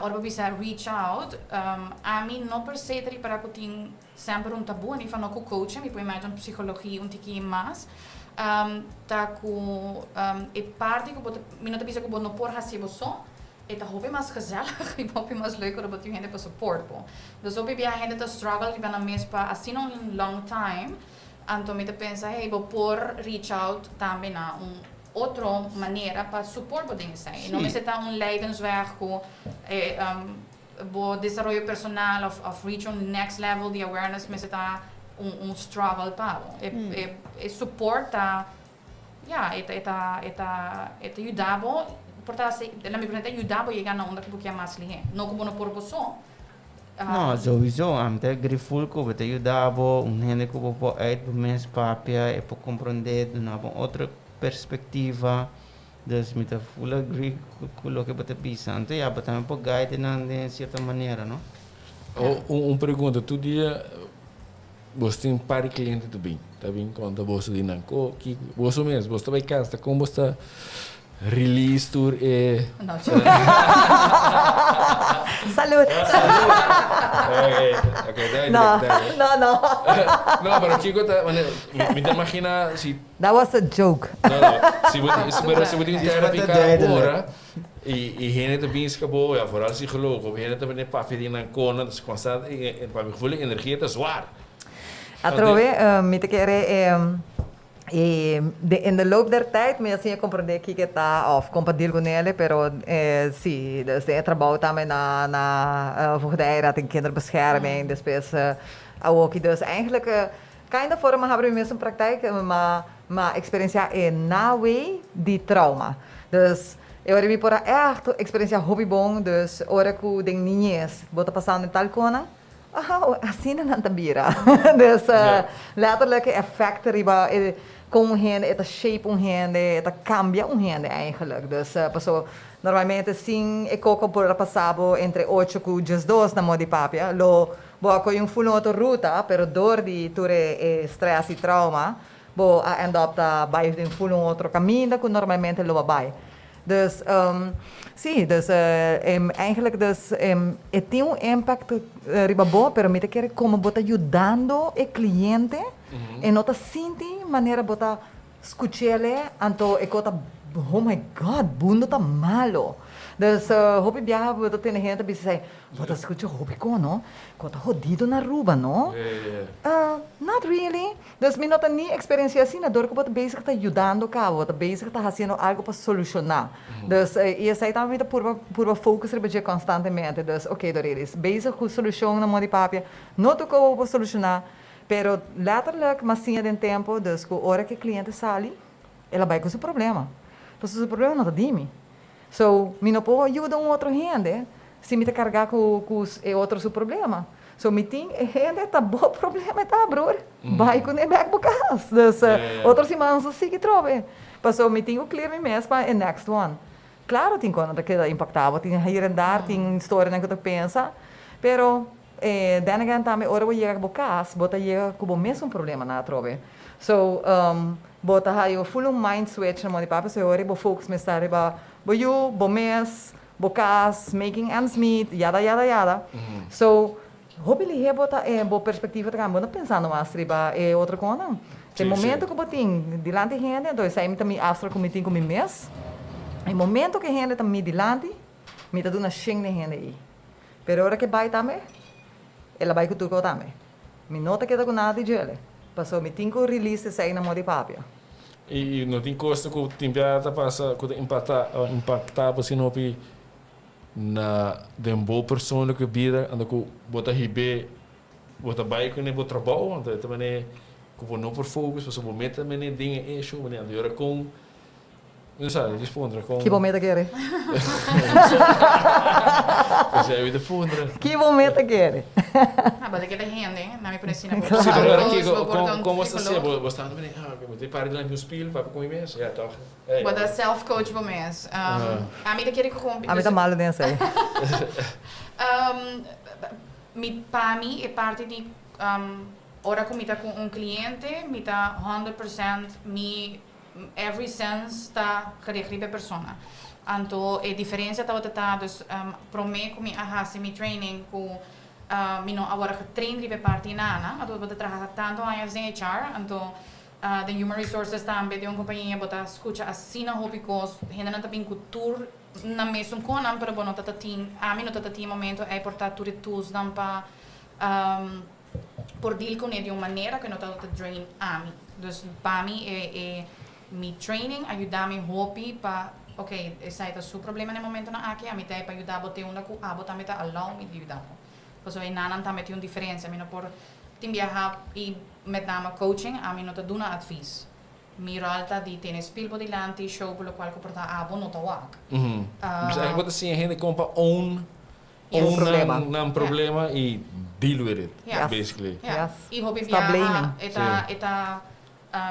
ora bisa reach out, a mim não per se para que tem sempre tabu, nem falo com coach, me põe mais psicologia tiki mais. Tá com parte que me não bisa que não por hasibo só Ita hobby mas gezellig, e hobby mas leuker dat je gente pa support po. Dus hobby bia gente ta struggle, que na mesma assim um long time, então me te pensa, hey, vou por reach out também na outra maneira para support podem ser. Não me se tá leidensweg com bo desarrollo personal of reach on next level the awareness me se tá struggle pa. E suporta eta ajudabo portanto na minha frente ajudabo chegar na onda que é mais linha não como no proporção não sowieso até griful ko bete ajudabo gente que po uit mens papia e po compreender na outra perspectiva dus met full agree com o que bete pensando e aba também po guide de certa maneira não pergunta tu dia você tem para cliente também tá bem quando você diz não que você mesmo você vai casa como você release tour e não Salud. Okay, No. No, pero chico, me imagina si That was a joke. se você ficar agora e gente também escapou, ja, vooral psycholoog, gente também para pedir na cona, dus constant para me gevoel energie te zwaar. Atrove, me te querer in de loop der tijd, me assim compreender que está of compartilhar com ele, pero sim, dus de trabalho também na voortdurend in kinderbescherming, depois ook dus eigenlijk kind of vormen hebben we meestal praktijk, maar experiencia na way die trauma. Dus eu era por echt experiencia hobby bom, dus ora que den niñez, bota passando em tal cona. Assim não tabira. Dus letterlijke effecten riba com gente, eta shape gente, eta cambia gente eigenlijk. Dus normalmente sim, e coco por passabo entre 8 e 12 na modi papia. Lo boa com full outra ruta, pero dor di ture stress e trauma, bo end up ta bij een full outro caminho que normalmente lo vai. Dus sim, dus eigenlijk dus het tem impact ribabo, pero me te quer como bota ajudando o cliente e nota sinti maneira bota escuchele anto e cota oh my god, bundo tá malo. Dus hopi biaha bota tem gente que diz, bota escucha hopi ko no, cota jodido na Aruba no? Not really. Dus me nota ni experiência assim, dor que bota bezig tá ajudando cá, bota bezig tá fazendo algo para solucionar. Dus e essa também tá por focus rebeje constantemente. Dus okay, Dorilis, bezig com solução na mão de papia, não tô como para solucionar, pero letterlijk, mas sim de tempo, dus com hora que o cliente sale, ela vai com seu problema. Então seu problema não tá dimi. So, me não pode ajudar outro gente, se me te carregar com outro seu problema. So, me tem gente tá bom problema tá, bror. Vai com ele back para casa. Dus outro semana só sigue trove. Passou, me tem o clear me mesmo para next one. Claro, tem coisa que impactava, tem hier en daar, tem história que tu pensa, pero dan again também ora vou chegar para casa, bota chegar com o mesmo problema na trove. So, bota aí full mind switch na mão de papo, so ora vou focus me estar ba boyu, bo mes, bo cas, making ends meet, yada. So, hobby lihe bota bo perspectiva tá não pensando mais riba outra coisa. Tem momento que botin dilante gente, então sai me também astro comitim com mi mes. Em momento que gente tá me dilante, me tá dando xing de gente aí. Pero hora que vai também, ela vai com tudo também. Me nota que tá com nada de ele. Passou me tinco release sai na mão de papia. E não tem custo que o tempo passa que impactar você não pi na de boa pessoa que vida anda que bota ribe bota bike nem bota trabalho então também que não por focus você vou meter também dinheiro é show né agora com não sabe responder com que momento quer você é o responder que momento quer mas aquela gente na minha presina sim agora aqui como você se você também que me tem para lá no spiel para com imenso ja toch bota self coach para mês a mim querer com a mim tá mal nessa aí para mim é parte de ora como tá com cliente me tá 100% me every sense está gericht persona. Anto a diferença tá dus pro me como se me training com mino agora que treino de parte nana, mas eu trabalhar tanto anos em HR, anto the human resources também de uma companhia bota escuta assim na hobby cost, gente não tá bem cultura na mesmo conan pero bono tata tin a mim no tata tin momento é portar tudo tools dan pa por deal com ele de uma maneira que não tata drain a mim. Dus para mim é mi training ajudar-me hobby para ok, esse é o seu problema no momento na aqui, a mim tá para ajudar a botar uma com a botar meta allow me de ajudar. Pois aí nanan tá meti uma diferença, a mim não por tim viajar e met name coaching, a mim não tá dando advies. Mi realtà di tenere spilbo di lanti, show per lo quale porta a buono tawak. Dus eigenlijk wat is je komt pa own problema e deal with it, basically. Yeah. Yes. E hobby Stop blaming. Eta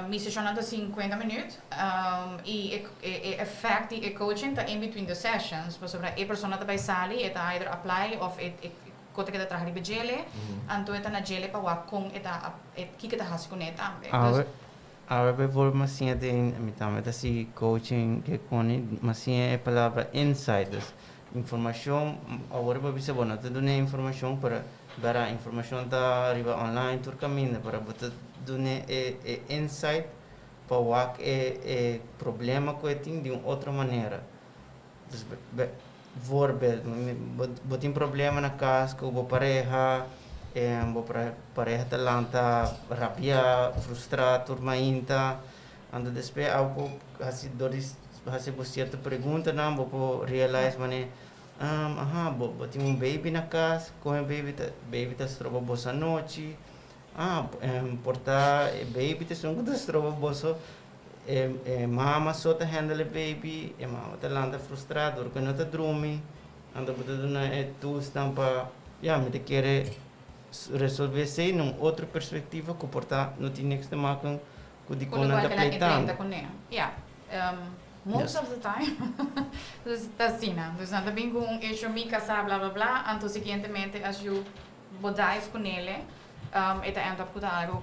mi sessione da 50 minuti e effect di coaching ta in between the sessions, per sopra e persona da sali eta either apply of kote kita trahari bejele, anto eta na jele pa wakong eta kika ta hasikuneta. Agora vou massinha de mitamente assim coaching que cone massinha é palavra insiders informação agora para você bom não dá informação para dar informação da arriba online tur caminho para botar dune insight para o que problema que tem de uma outra maneira voorbeeld botin problema na casa com o pareja vou pareja talanta rabia frustrado turmainta ando despe algo assim Doris assim por certa pergunta não vou realize mané botin baby na casa com baby tá estroba bossa noite portar baby tá só quando estroba bossa mama só tá handle baby mama talanta frustrado porque não tá dorme ando botar na tu estampa me te querer resolver se num outra perspectiva que portar não tinha que tomar com de conan da pleitando. Most of the time, dus dat is Sina. Dus dan ben ik gewoon issue mi casa bla bla bla. Anto seguintemente as you bodai com ele, eta end up com algo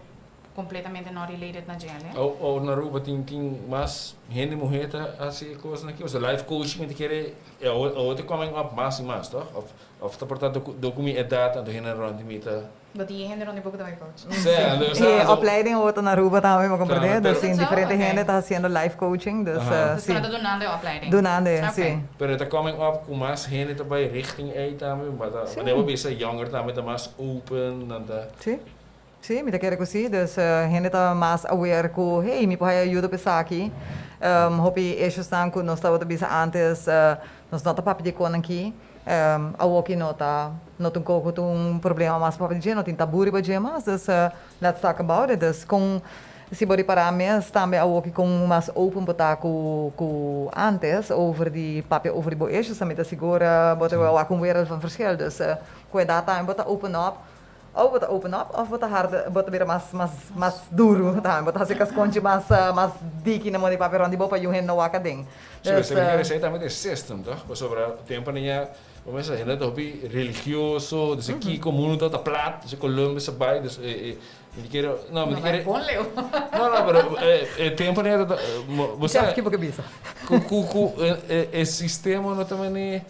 completamente não related na gele. Ou na Aruba tem mais gente mulher assim coisa aqui, o life coaching me querer outra coming up mais e mais, toch? Of tá portanto documento data do gente rond mita. Dat die gente rond pouco da coach. E opleiding outra na Aruba também me compreender, dus in diferente gente tá fazendo life coaching, dus sim. Dus do nada opleiding. Do nada, sim. Pero tá coming up com mais gente também richting aí também, mas deve bisa younger também tá mais open nada. Sim. Sim, me quer così, dus gente tá mais aware com, hey, me pode ajudar pensar aqui. Hopi issues estão com nós estava bisa antes, nós não tá papo de conan aqui. A walkie nota um pouco um problema mais para dizer, não tem taburi para dizer, mas let's talk about it. Dus com se body para mes também a walkie com mais open botar com antes over die papel over die boeisjes, também tá segura, botar o com wereld van verschil. Dus com a data botar open up. Ou botar open up, ou botar hard, botar weer mas duro, tá? Botar se casconte mas diki na mão papel onde bopa yung hen na waka ding. Você quer dizer também de system, tá? Sobre o tempo ninha, vamos dizer, ainda topi religioso, desse aqui comum tá plat, desse Colômbia se vai, desse me quero, não, me quero. Não, pero tempo ninha, você. Já que porque bisa. Esse sistema não também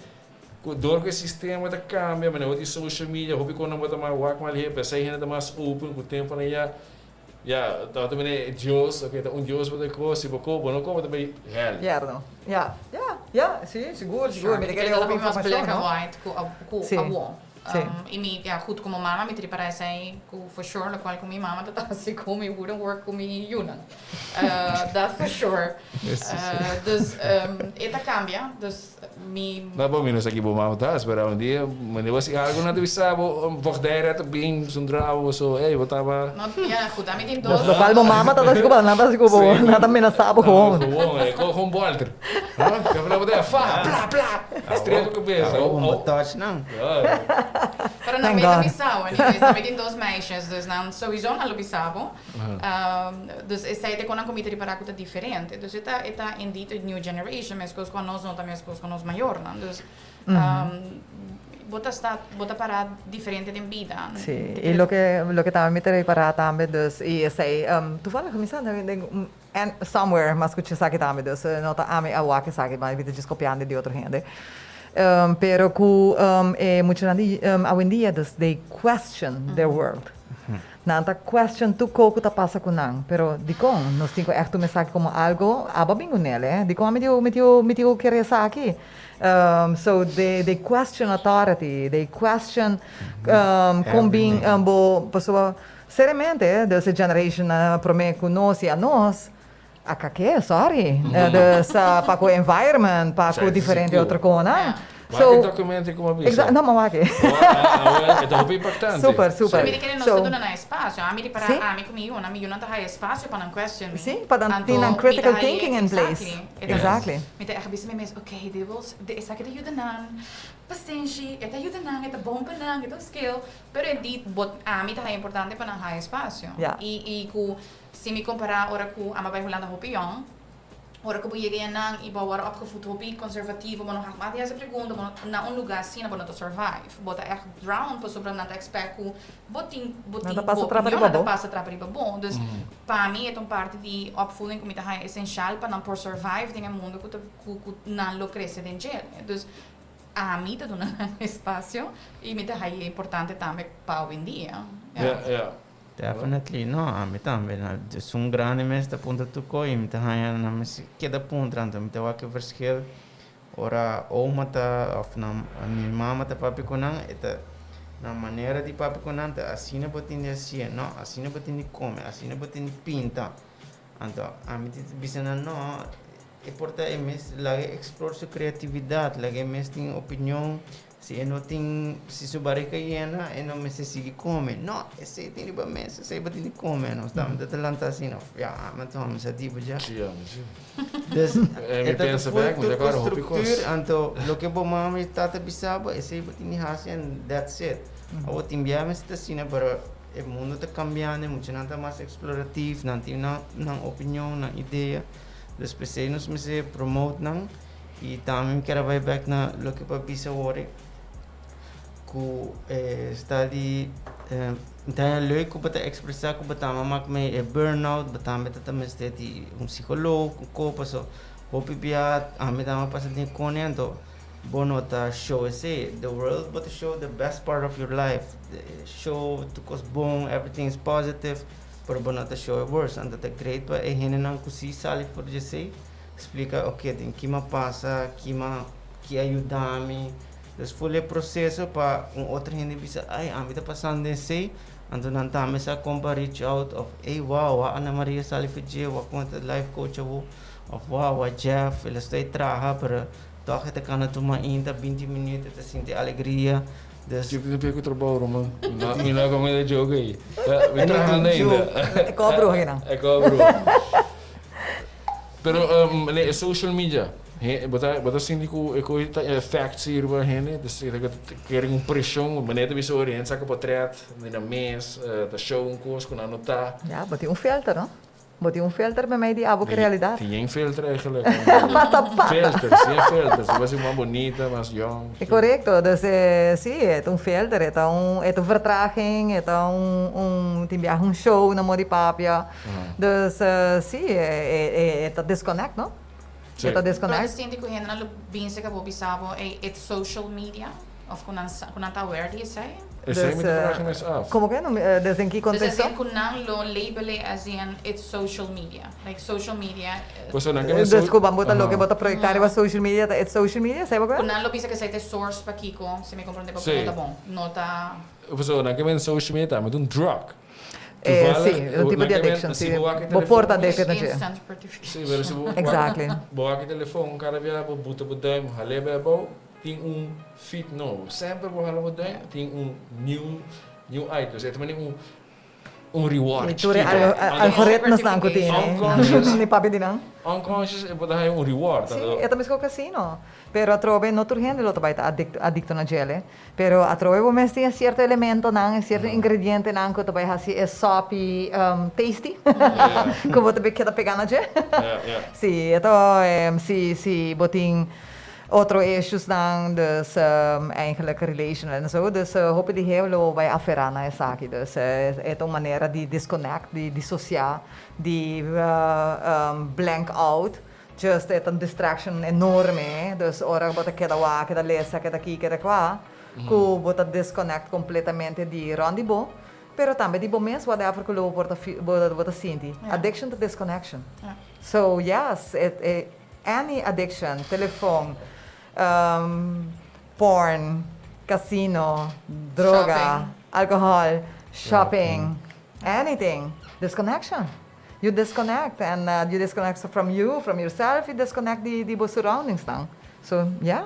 door que sistema da cambia, mas o social media, hobby quando bota mais work mal aí, pensei ainda mais open com o tempo né já tá também é Deus, ok, tá Deus para coisa, se bocou, bom, como também real. Sim, seguro, me quer dar uma black and white com a wall. E me goed como mama me tri para sai com for sure lo qual com minha mama tá assim com me wouldn't work com me Yunan. That's for sure. Dus eta cambia, dus me Na bom, menos aqui bom mama tá, esperar dia, mas eu assim algo não deve saber, vou dar até bem sundravo so, botava. Não, goed, a mim tem dois. Lo qual bom mama tá assim com nada assim com nada menos sabe com. Com Walter. Que falava da plá. Estrela com cabeça. Não touch não. Para não me bisau, anyways, também tem dois meisjes, dus não sowieso não bisabo. Dus essa ideia quando a comida para coisa diferente, dus eta indeed a new generation, mas coisas com nós não também as coisas com nós maior, não, dus bota para diferente de vida. Sim, e lo que também me terei para também, dus e sei, tu fala que me sabe and somewhere, mas que você sabe também, dus não tá ame a waka sabe, mas vida descopiando de outra gente. Pero ku mucho nadi hoy en día they question their world. Nanta question tu coco ta passa kunang, pero di kong nos tinko echt tu mensaje como algo ababingo nele, di kong meteu querer aqui. So they question authority, they question combing bo pessoa seriamente dessa generation prome conosce a nós. A que sorry, dessa para o environment, para o diferente outra coisa. So, documento como avisa. Exato, não, mas é muito importante. Super. So, mi che non sto dando spazio, a mi di para a mi comigo, na mi non ta hai spazio para un question. Sim, para ter critical thinking in place. Exactly. Mi te echt bisa mes, okay, de is aqui de ajudanan. Paciência, eta ajudanan, eta bom panan, eta skill, pero dit bot a mi ta é importante para não hai spazio. E ku se me comparar ora ku ama bij Holanda hopion. Ora que eu cheguei nang e bawar opgevoed hopi conservativo, mas não há mais essa pergunta, na lugar assim não pode survive. Bota echt drown para sobre nada expert ku botin passa trabalho bom. Dus para mim é parte de opvoeding que é essencial para não por survive em mundo que não lo cresce dentro. Dus a mim tá dando espaço e me é importante também para hoje em dia. Definitely, no, ami também, um grande mestre ponto tu coi, me tá hanya na mas cada ponto tanto, me tá o que verschil, ora ou mata of na minha mama tá papi konang, eta na maneira de papi konang, tá assim não botin de assim, não, assim não botin de come, assim não botin de pinta, então ami te bisana no, é porta é mes, lá explore sua criatividade, lá é mes tem opinião. Se não tem, se sua barriga llena, não me se sigue come. Não, esse tem riba mesa, esse vai ter come. Nós estamos de talanta assim, não. Já, mas estamos a tipo já. Sim. Dus, me pensa bem, mas agora o estrutura, então, o que bom mami tata bisaba, esse vai ter hasi and that's it. O timbia me está assim, para o mundo está cambiando, muito não está mais explorativo, não tem na opinião, na ideia. Dus, pensei nos me se promote não. E também quero vai back na o que para bisa ore. Ku está ali então leuk om te expressar ku betama mak me burnout betama te também stedi psicólogo ko paso hopi biat ame tama pasa din konento bonota show esse the world but to show the best part of your life the show to cos bom everything is positive pero bonota show worse and the great pa e hene nan ku si sali for jesse explica okay din kima passa kima que ajuda-me. Dus foi o processo para outra gente bisa, ai, a mim está passando assim, então não tá mais a comprar reach out of, ei, wow, a Ana Maria Salifidje, a conta life coach of wow, a Jeff, ele está aí trabalha para tocar até quando tu mais ainda 20 minutos, te sentir alegria. Dus je hebt een trabalho, Roman. Não como ele joga aí. We trabalhando ainda. É cobro ainda. É cobro. Pero social media. Bota assim que facts hier bij hen, dus ik krijg pressão, meneer bisa oriënt, saca portret, na mês, da show course com anotar. Ja, botei filter, não? Botei filter bij mij die abo que realidade. Tem filter eigenlijk. Mata. Filters, sim, filters. Você é mais bonita, mais young. É correto, dus sim, é filter, é vertraging, tem viagem show na Moripapia. Dus sim, é disconnect, não? Sim. Tá desconectado. Mas sinto que ainda não pensa que vou saber é social media, of quando tá aware disso aí. Esse aí me traz mais af. Como que não? Desde em que contexto? Desde quando não label as in it's social media, like social media. Você não quer Desculpa, bota lo que bota proyectar para social media, it's social media, sabe o que? Quando não pensa que sai source para Kiko, se me compreende para tá bom. Nota. Você não quer social media, mas drug. Sim, um tipo de addiction, sim. Vou porta addiction. Instant gratification. Sim, mas Exactly. Boa aqui telefone, um cara via buta budem, halebe bom, tem feed novo. Sempre vou halar budem, tem new items. É também reward. Algoritmos na cotina. Nem papi di não. Unconscious é botar aí reward. Sim, é também com casino. Pero a trove não turgente lo trabalha adicto na gele. Pero a trove vou mestre tem certo elemento nang, certo ingrediente nang que trabalha assim é SOPI tasty. Como também quer pegar na gele. Sim, então se botin outro issues dan, dus eigenlijk relation en zo. Dus hoop die heel bij afferrar na essa aqui. Dus é uma maneira de disconnect, de dissociar, de blank out. just é uma distraction enorme, dus ora bota cada lá, cada lesa, cada aqui, cada lá, que bota disconnect completamente de rendezvous, pero também de momentos whatever que lo bota senti. Addiction to disconnection. So yes, any addiction, telephone, porn, casino, droga, alcohol, shopping, anything, disconnection. You disconnect, and you disconnect from you, from yourself, you disconnect the surroundings now. So, yeah.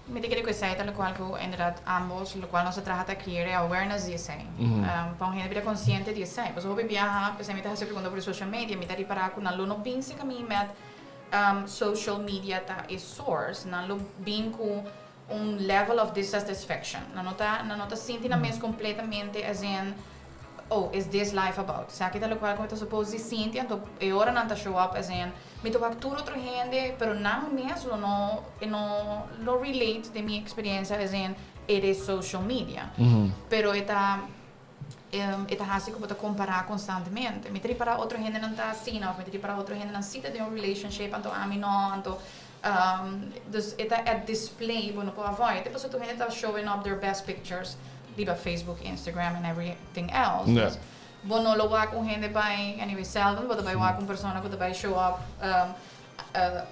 Me diga que sai tal qual que inderdaad ambos, lo qual nós trata criar awareness de sai. Para um gente bem consciente de sai. Pois eu vou viajar, pensei me tá se pergunta por social media, me tá reparar com não pensa que me met social media tá é source, não bem com level of dissatisfaction. Não nota sentindo mesmo completamente as in oh, is this life about? Sa kita lo qual como tu suppose senti, então é hora não tá show up as in me toca tudo outro gente, pero não mesmo não relate de minha experiência as in it is social media. Pero eta assim como tu comparar constantemente. Me para outra gente não tá assim, ou me para outra gente não cita de relationship, então a mim não, então dus eta at display, bueno, pode avoid. Depois tu gente tá showing up their best pictures. Diba Facebook, Instagram, and everything else. Yeah. Bono lo wa kung hindi ba anyway seldom, but ba wa kung persona ko ba show up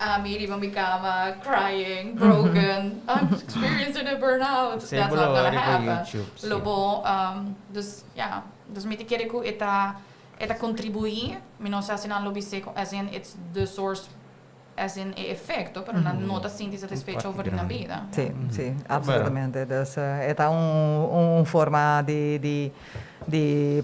ami di ba mi kama crying, broken, I'm experiencing a burnout. That's not gonna happen. Lobo dus yeah, dus me te kere ko eta contribuir, mi non sa sinan lo bise as in it's the source as in efecto, pero não está sentindo satisfeito over na vida. Sim, absolutamente. Dus, é uma forma de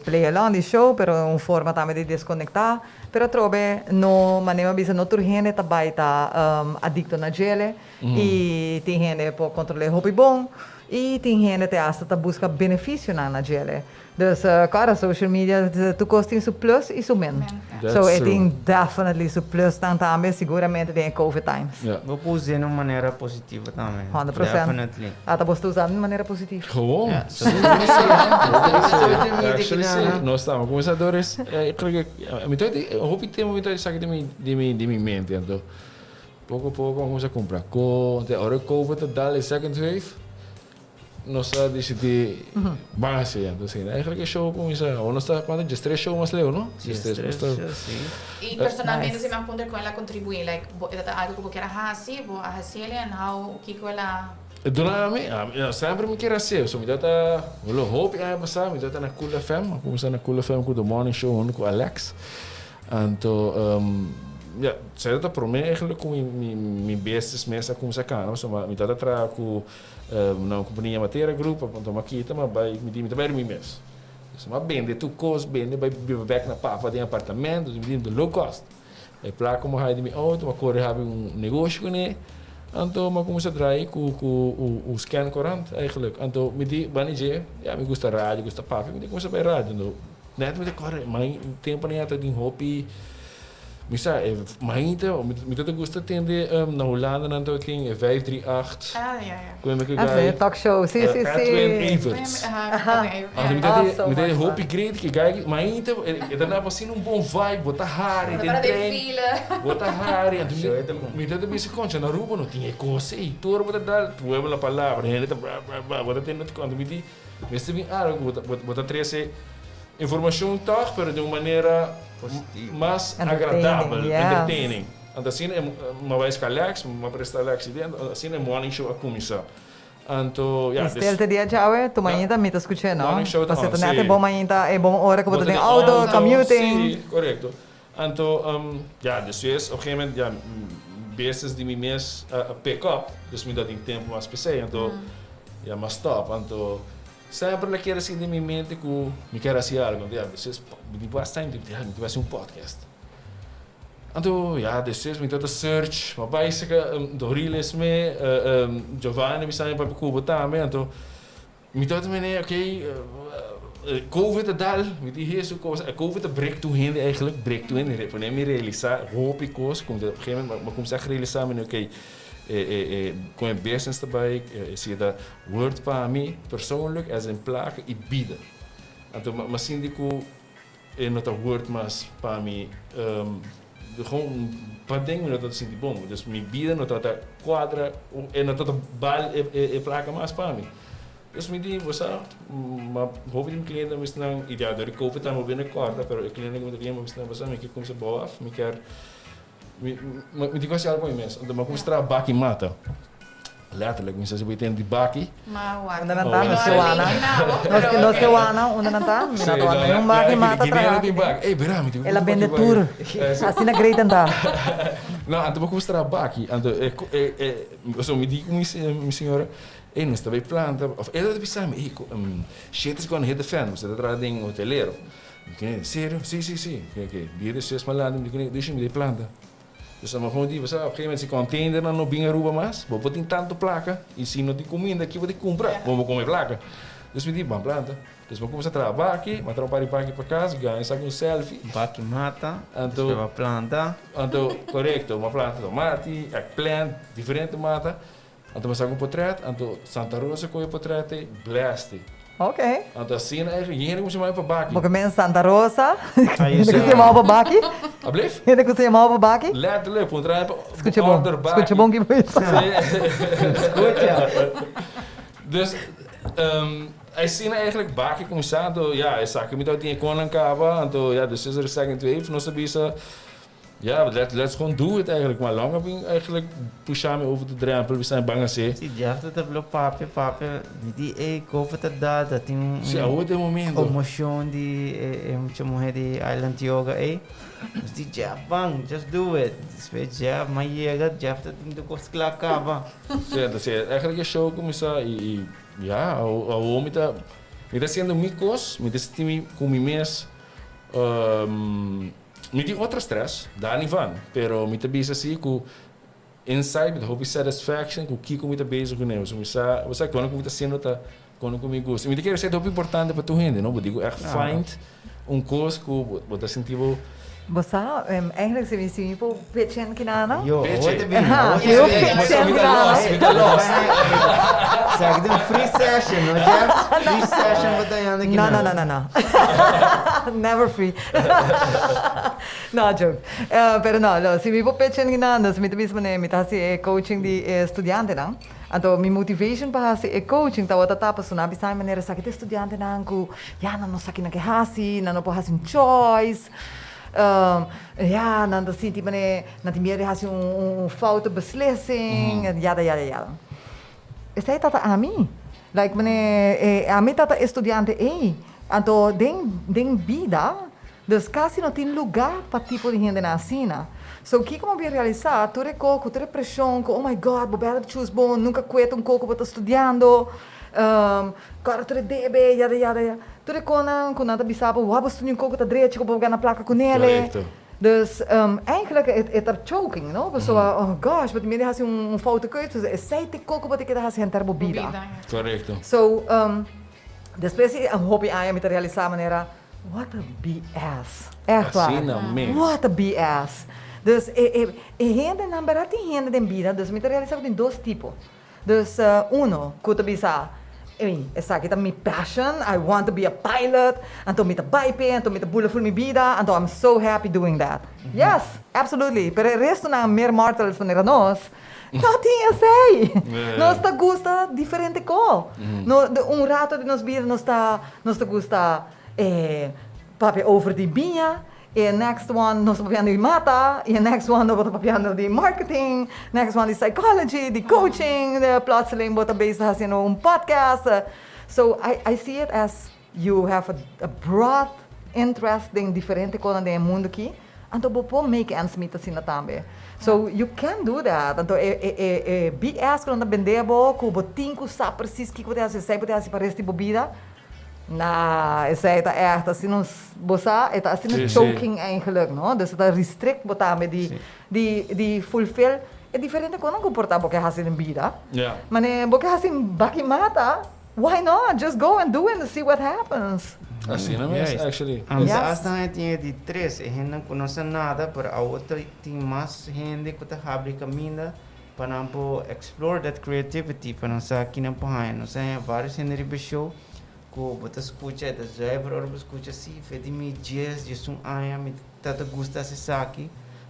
play along, de show, pero uma forma também de desconectar. Pero trobe, no maneira bisa no turgene também tá adicto na gele e tem gente por controlar hobby bom e tem gente que acha busca benefício na gele. Dus cara, social media, tu costa isso plus e isso menos. So, I think definitely isso plus também, seguramente, tem COVID times. Vou usar de uma maneira positiva também. 100%. Definitely. Tá você usando de maneira positiva. Gewoon. Nós estamos começadores. Eu hoop que temos muita saque de minha mente. Então, pouco a pouco vamos a comprar conta. Agora COVID dá second wave. Nós decidimos base, então assim, eigenlijk é show como isso, ou nós está quando de stress show mais leu, não? De stress show, sim. E personalmente se me apontar com ela contribuir, like, algo que eu quero fazer, vou fazer and how que ela sempre me quer ser, so me dá eu hope que passar, me dá na Cool FM, começar na Cool FM com o Morning Show com Alex. Então, ja, sei dat para mim eigenlijk com minha bestes mesa com essa cara, so me dá tra com na companhia matéria grupo, então aqui também vai me também me mes. So mas bem, tu cost bem, vai back na papa de apartamento, de low cost. É para como há de me auto, mas corre have negócio com ele. Então, mas começa a trair com o scan corrent eigenlijk. Então, me di banije, ja, me gusta rádio, gusta papa, me di começa a rádio, no. Net me de corre, mas tempo nem até de hobby. Misa, me dat gusta tende na Holanda dan tot ging 538. Ah, ja. Kom ik guy. Talk show, sim. Edwin Everts. Me dat hoop ik great que guy, maar inte, dan na assim bom vibe, bota hari, tem trein. Bota hari, então me dat bem se concha na Aruba não tinha coisa, e todo bota dar, tu é a palavra, ele tá bota tendo quando me di, me se bem bota trazer informação toch, pero de uma maneira mais agradável, entertaining. Então assim é uma vez que Alex, uma prestar Alex dentro, assim é morning show a começar. Então, ja, Stelte dia tchau, tu manhã tá me tá escutando, não? Você tá net é bom manhã tá é bom hora que você tem auto, commuting. Sim, correto. Então, ja, dus is op een gegeven moment, ja, basis de mês a pick up, dus me dá tempo mais especial, então, ja, mas stop, então sempre la quero assim de minha mente que me quero assim algo, já, vocês me basta tempo, já, me tivesse podcast. Então, ja, depois me dá search, mas basica Dorilis me, Giovanni me sai para Cuba também, então me dá também, ok, COVID dal, me diz isso coisa, COVID break to hand eigenlijk, break to hand, para me realizar, hoop ik coisa, como de op een gegeven moment, maar começar a realizar, me ok. Com a business daarbij, zie dat woord para mim persoonlijk als een plaque e bida. Então, mas sindico é not a word mas para mim gewoon padeng não tá sentindo bom, dus minha vida não tá quadra e não tá bal e placa mais para mim. Dus me diz, você, mas houve um cliente mas não ideia de recover tá mo bem corta, pero o cliente que me diz mas não você me quer como se boa, me quer me diz assim algo imenso, então mas como se trabalha aqui mata. Letterlijk, minstens we weten die baki. Maar wat? Una nanta, no se wana. No se wana, una nanta. Minato yung baki mata trabaho. Ei, berami. Ela vende tour. Assim na great anda. Não, anto como se trabalha, anto so me diz minha senhora, ei, não está bem planta, of ela deve saber, ei, shit is going to hit the fan, você tá trazendo hoteleiro. Sério? Sim. Okay. Dia de 6 malandro, deixa-me de planta. Dus maar gewoon die, op een gegeven moment se container dan no binga Aruba mas, vou botar tanto placa e se não tem comida aqui vou ter que comprar, vamos comer placa. Dus me diz, bom planta. Dus vamos começar a trabalhar aqui, mas trabalhar para casa, ganhar sabe selfie. Baki mata, Anto uma planta. Anto correto, uma planta tomate, eggplant, diferente mata. Anto mas um portret, anto Santa Rosa com o portret, blast. Ok. Anto assim eigenlijk hier moet je maar para baki. Porque men Santa Rosa. Aí Ainda que se mal para baki. Alblieft? Ainda que se mal para baki. Letterlijk, portret. Escute bom que foi isso. Dus hij zien eigenlijk baki começado, ja, hij zag me dat die koning kaba, en toen ja, dus is er second wave, nog een beetje, ja, let's gewoon do it eigenlijk, maar lang heb ik eigenlijk pushen me over de drempel, we zijn bang aan zee. Sim, já tá pelo papo, me di cover tá dada, tem Sim, a outro momento. Emoção de chamo de Island Yoga, mas di já bang, just do it. Después já, mas já tá tendo coisa que lá acaba. Sim, eigenlijk is show começar e ja, o homem tá sendo micos, me tá sentindo com mes me tem outro stress, dá nem van, pero me tá bezig assim com inside, me hobby satisfaction, com que me tá bezig com ele, você quando me tá sendo tá quando comigo gosto. Me tem que ser muito importante para tu gente, não? Eu digo, find coisa que você sentivo. Você, eigenlijk se me po pitchen kinana. Yo, Beetje. bem. Eu pitchen kinana. Zeg de free session, no Jeff? Free session wat dan aqui. No. Never free. No, joke. Pero no, se me po pitchen kinana, se me te mismo ne, me tasi coaching di estudiante lang. Anto mi motivation para se coaching tawa tatapa sunabi sa manera sakit estudiante nang ku ya na no sakin na kehasi, na no po hasin choice. Ja, dan ziet hij meneer, dat hij meer had een foute beslissing, jada. Is hij dat aan mij? Like meneer, aan mij dat estudiante anto ding bida, dus quase não tem lugar para tipo de gente na cena. So, o que como eu realizar, tu recoco, tu pressão, oh my God, bobeira de choose bom, nunca cueto coco para estar estudando, cara, tu debe, jada. Tudo quando nada bisapa, o abas tu coco tá direito, como ganhar na placa com ele. Dus eigenlijk het er choking, no? Pessoa, oh gosh, wat meer has een foute keuze. É sei te coco wat ik het has hentar bobida. Correcto. So, depois hoop je aan je met de realizar maneira, what a BS. Echt waar. What a BS. Dus gente na verdade gente den vida, dus met realizar tem dois tipos. Dus uno, kuta bisa. Essa aqui é minha passion. I want to be a pilot. Então, me baipe, então me bula full minha vida. Então, I'm so happy doing that. Yes, absolutely. Pero o resto na mer mortals para nós, não tinha sei. Nós tá gusta diferente co. Rato de nós vida nós tá gusta papi over die binha. E next one, nós papiando de mata. E next one, nós papiando de marketing. Next one, de psychology, de coaching. Plotseling, bota bezig fazendo podcast. So, I see it as you have a broad interest in diferente coisas do mundo aqui. Então, você make ends meet assim também. So, you can do that. Então, BS, quando vender, você tem que saber precies o que você faz para o resto da vida. Nou, is het echt, als je ons bossa, het is een choking eigenlijk, no? Dus het restrict botta met die fulfill, het diferente con un comportamiento que hace en vida. Ja. Maar ne, porque hace en bakimata, why not? Just go and do it and see what happens. Assim não é, actually. Hasta a gente de três, a gente não conhece nada, mas a outra tem mais gente que está abrindo caminho para não explore that creativity, para não saber que não pode, não sei, vários gente de show. Ko bota escucha da driver or escucha si fedi mi jazz de sun aya mi tata gusta se saki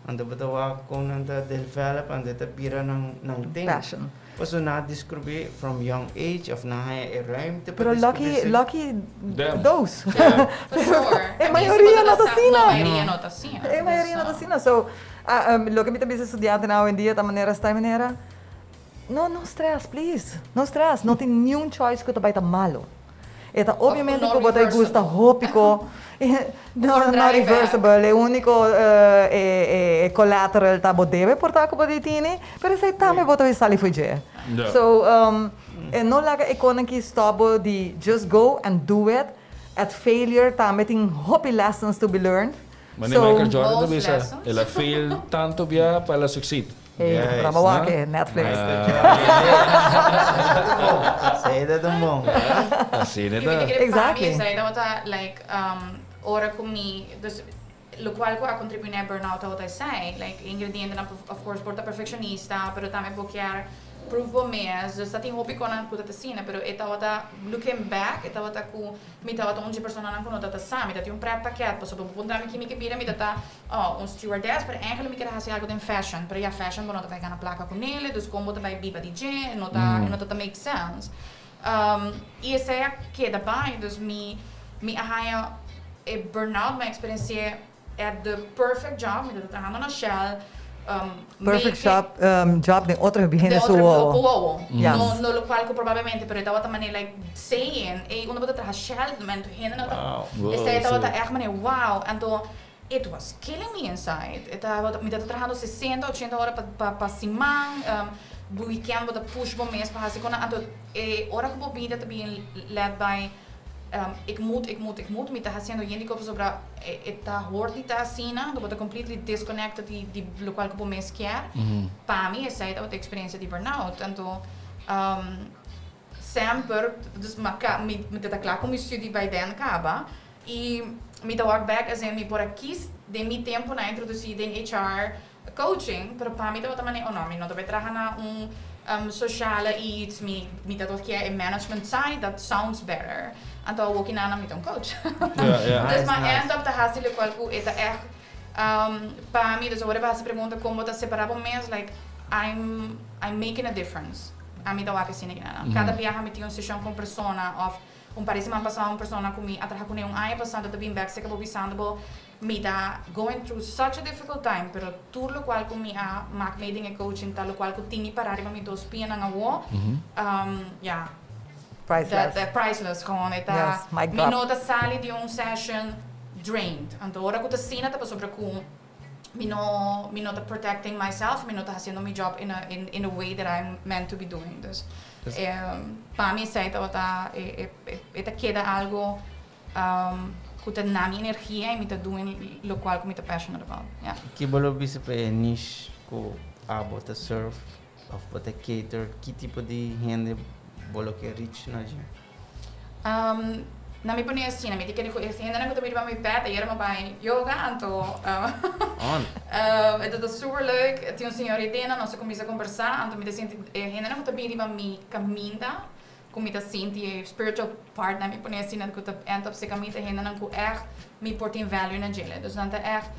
Ando betawa kon anda develop anda tapira ng ting. Passion. Paso na descobrir from young age of na haya ruimte. Pero lucky Them. those. Yeah. For sure. maioria na A maioria tosina. não tosina. Maioria na tosina. So, lo que me também estudiante na hoje em dia, da maneira, esta maneira, não stress, please. Não stress. Não tem nenhum choice que tu vai estar malo. Eta obviamente que você gosta hópico, não reversible, é único collateral tá você deve portar que você tem, mas isso também você vai sair fugir. So, não laga economic stop de just go and do it. At failure também tem hopi lessons to be learned. Mas Michael Jordan most também lessons. ela fail tanto bia para ela succeed. Para bawa que Netflix. Saída do mundo. Assim, né? Exactly. Exactly. Like, ora comi, dus, lo qual ko a contribuir na burnout wat I say, like, ingrediënten, of course, porta perfeccionista, pero também porque proof bo mes, dus dat in hobby konan kuta tesina, pero eta wata looking back, eta wata ku mita wata onde persona nan kono tata sami, dat un pret pakket, pas op een punt dat ik bira mi data een stewardess, pero eigenlijk mi kera hasi algo in fashion, pero ja fashion bono dat kana plaka com nele, dus como dat vai biba DJ, nota make sense. E essa é que da bai, dus mi ahaya e burnout ma experiência at the perfect job, mi data hando na shell. Perfect job de outro beginner so yes. No lo qual que probabilmente pero da outra maneira like saying e uno bota tra shell momento hende na esta outra echt maneira wow and it was killing me inside eta me data trabajando 60 80 horas para simang weekend bota push bom mês para assim quando ora que bobida também led by ik moet, me tá fazendo gente que sobre tá hoort niet assim, não, dat completely disconnected die local que pomês quer. Para mim essa é a experiência de burnout, então sempre, dus me tá claro como estudo vai dentro acaba e me tá work back assim me por aqui de mi tempo na introduzir em HR coaching, pero para mim tá outra maneira, não, me não vai trabalhar na sociale iets, me tá todo que é management side, that sounds better. Então working na met een coach. Dus maar end up de hasil qual ku eta para mim, dus agora você pergunta como tá separado mês, like I'm making a difference. A mim dá o que assim nada. Cada dia me tinha uma sessão com persona of parece uma passar uma persona comigo atrás com um ano passado tá bem back se acabou pisando me tá going through such a difficult time, pero tudo o qual comigo a mak meeting e coaching tal o qual ku tinha parar para me dos pia na wo. Yeah. Priceless. Priceless gewoon. Yes, mi nota sali di un session drained. Então, ora que eu tô sina, tá sobre com me nota protecting myself, me nota fazendo my job in a way that I'm meant to be doing. Dus, para mim, sei que queda algo que tá na minha energia e me tá doing lo qual que me tá passionate about. Yeah. Que bolo bisa pa niche ko abota serve of bota cater, que tipo de renda bolo que reach na dia? Na mi pone assim, na mi ticket ainda não que eu me pet, hier maar bij yoga então het is super leuk. Tinha senhor Idena, nós começamos a conversar, então me senti ainda não que eu me caminha, como me senti spiritual part na mi pone assim, na que eu end up se caminha ainda não que echt me portem value na gele. Dus dan echt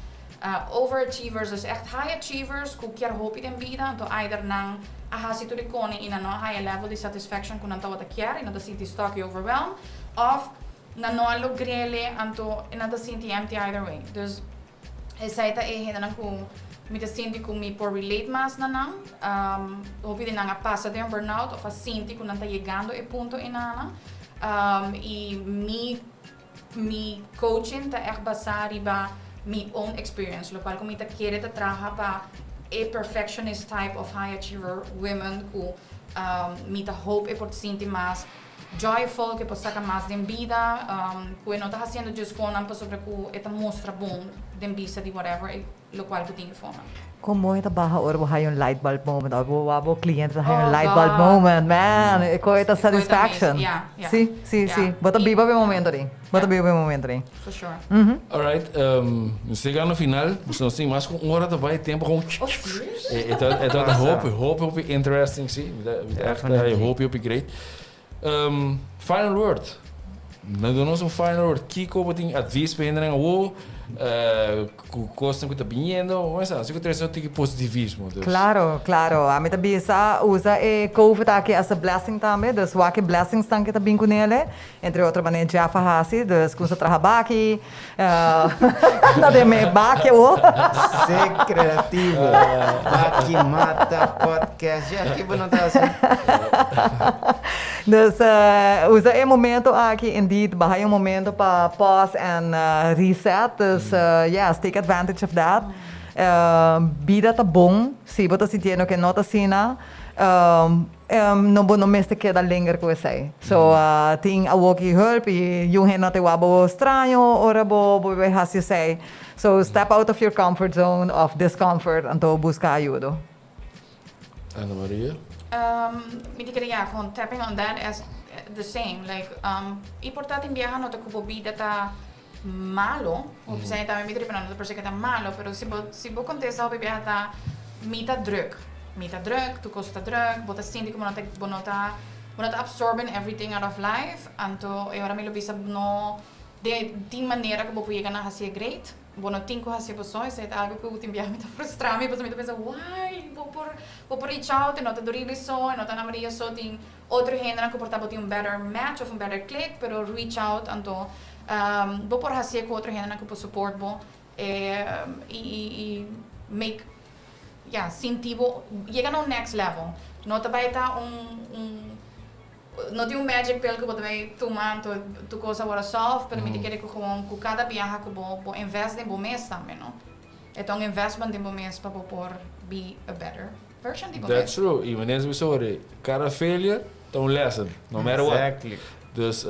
overachievers, dus echt high achievers, que quer hoop in bida, então either nang ahasi to the kone in a high level de satisfaction kun anta wat quer, e não senti stuck e overwhelmed, of na não logrele, então não senti empty either way. Dus essa é ainda não que me senti que me por relate mais na não, hoop de nang a passa de burnout, of a senti que não tá chegando e ponto in ana, e me coaching tá echt basari ba my own experience, lo qual como quer te trabalhar para a perfectionist type of high achiever women who me ta hope e por sentir mais joyful, que possa sacar mais de vida, que não está fazendo just com não sobre que eta mostra bom de vista de whatever, lo qual que tem fome. Como ita baha or bo hayon light bulb moment or bo client hayon light bulb moment, man, ko ita satisfaction. Sí. Bota biba be momento rin. Bota biba be momento rin. For sure. Alright, chegando no final, não sei mais com hora da vai tempo com hope interesting, sim. Hope great. Final word. Nós damos final word. Kiko boting advies para henderang wo coisa que está vindo, mas assim que traz outro positivismo. Dus. Claro. A mim também usa e COVID aqui essa blessing também, dus welke blessings dan kita bem com ele, entre outra maneira já faz dus com seu trabalho aqui, nada de me baque o. Ser criativo. Aqui mata podcast. Já aqui não tá assim. Dus usa e momento aqui, indeed, bahaya momento para pause and reset. Dus yes, take advantage of that. Bida tá bom, se você sentindo que não tá sina, não meste que da linger com você. So, tem a walkie help e you não te wabo estranho, ora bo vai hasi say. So, step out of your comfort zone of discomfort anto busca ajuda. Ana Maria? Me diga ja, gewoon tapping on that as the same. Like, importante in viajar no te cubo bida ta malo, o sea, también me tripan no te parece que está malo, pero si vos contestas o viajar ta mita druk, tu costa druk, vos te sientes como no te absorben everything out of life, anto e ora me lo bisa no de manera que vos puedes ganar así great. Bueno, tinko hasi pessoas, é algo que eu tenho me frustrar, me pensa why, vou por reach out, não tá Dorilis só, não tá Ana Maria só, tem outro gênero que portava tem better match ou better click, pero reach out, então vou por hasi com outro gênero que por support bom e make sentir chega no next level. Não tá vai tá não tem magic pill que você vai tomar tu coisa agora solve, pero me querer que com cada viagem que vou invest em bom mês também, não? Então investment em bom mês para por be a better version de bom mês. That's true. E meneer we cada failure tá lesson, no matter what. Exactly. Dus,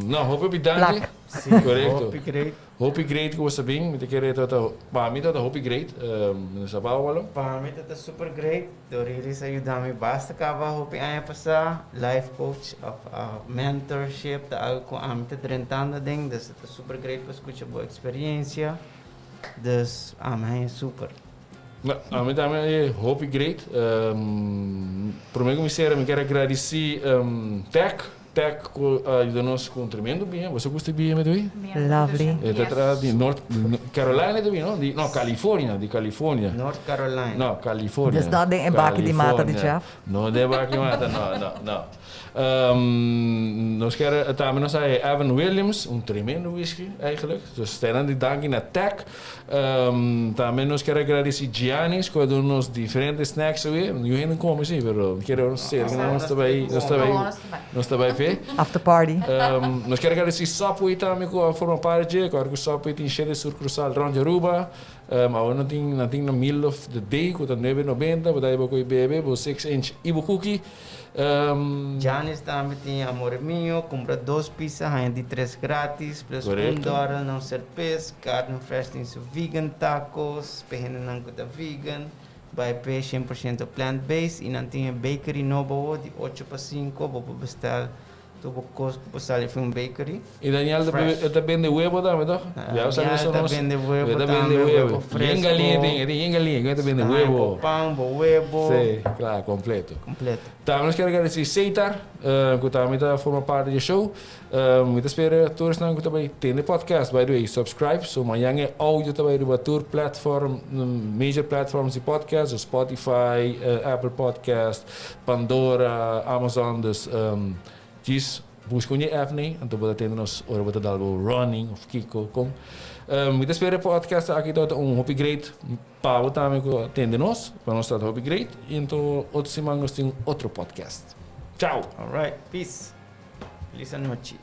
nou, hoop ik bedankt. Sim, Correcto. Hope great que você bem, me te querer para mim tá hope great. Nessa bala. Para mim tá super great. Dorilis ajuda-me basta cava hope aí passar life coach of mentorship tá algo com a mim tá tentando ding, dus tá super great para escutar boa experiência. Dus é super. Nou, a mim também é hope great. Por mim começar me quero agradecer Tech ajuda-nos com tremendo bem. Você gosta de bem, Medui? Lovely. É de North Carolina também, não? Não, Califórnia, de Califórnia. North Carolina. Não, Califórnia. Dus dat ding in bakken die mata de Jeff? Não, de bakken die mata, não. Nós queremos também nós Evan Williams, tremendo whisky eigenlijk. Dus tenendo de dank na Tech. Também nós queremos agradecer Giannis, que deu nos diferentes snacks aí. Eu ainda como assim, pero quero ser, nós está bem, fé. After party. Nós queremos agradecer SOPI também, que forma parte, que o SOPI tem cheio de sucursal Ronde Aruba. Agora não tem na middle of the day, que está 9,90, daí vou beber, 6-inch Ibu Cookie. Giannis também tem amor minho, compra 2 pizzas, ainda de 3 grátis, plus $1 não ser peixe, carne fresh tem seu vegan tacos, pehene não kuta vegan, vai pay 100% plant-based, e não tem bakery novo de 8 para 5, vou bestar tuvo costo para sair para bakery. E Daniel está vende huevo também, tá? Já está vende huevo também, huevo fresco. Em galinha, está vende huevo. Pão, huevo. Sim, claro, completo. Também nós queremos agradecer Seitar, que também forma parte do show. Muito espero todos que também tem podcast, by the way, subscribe. So amanhã é áudio também do tour platform, major platforms de podcast, Spotify, Apple Podcast, Pandora, Amazon, dus diz busca onde app nem, então pode ter nos ora pode dar o running of Kiko com. Muito espero podcast aqui todo hope great para também que atende nós, para nós estar hope great. Então outra semana nós temos outro podcast. Tchau. All right, peace. Feliz noite.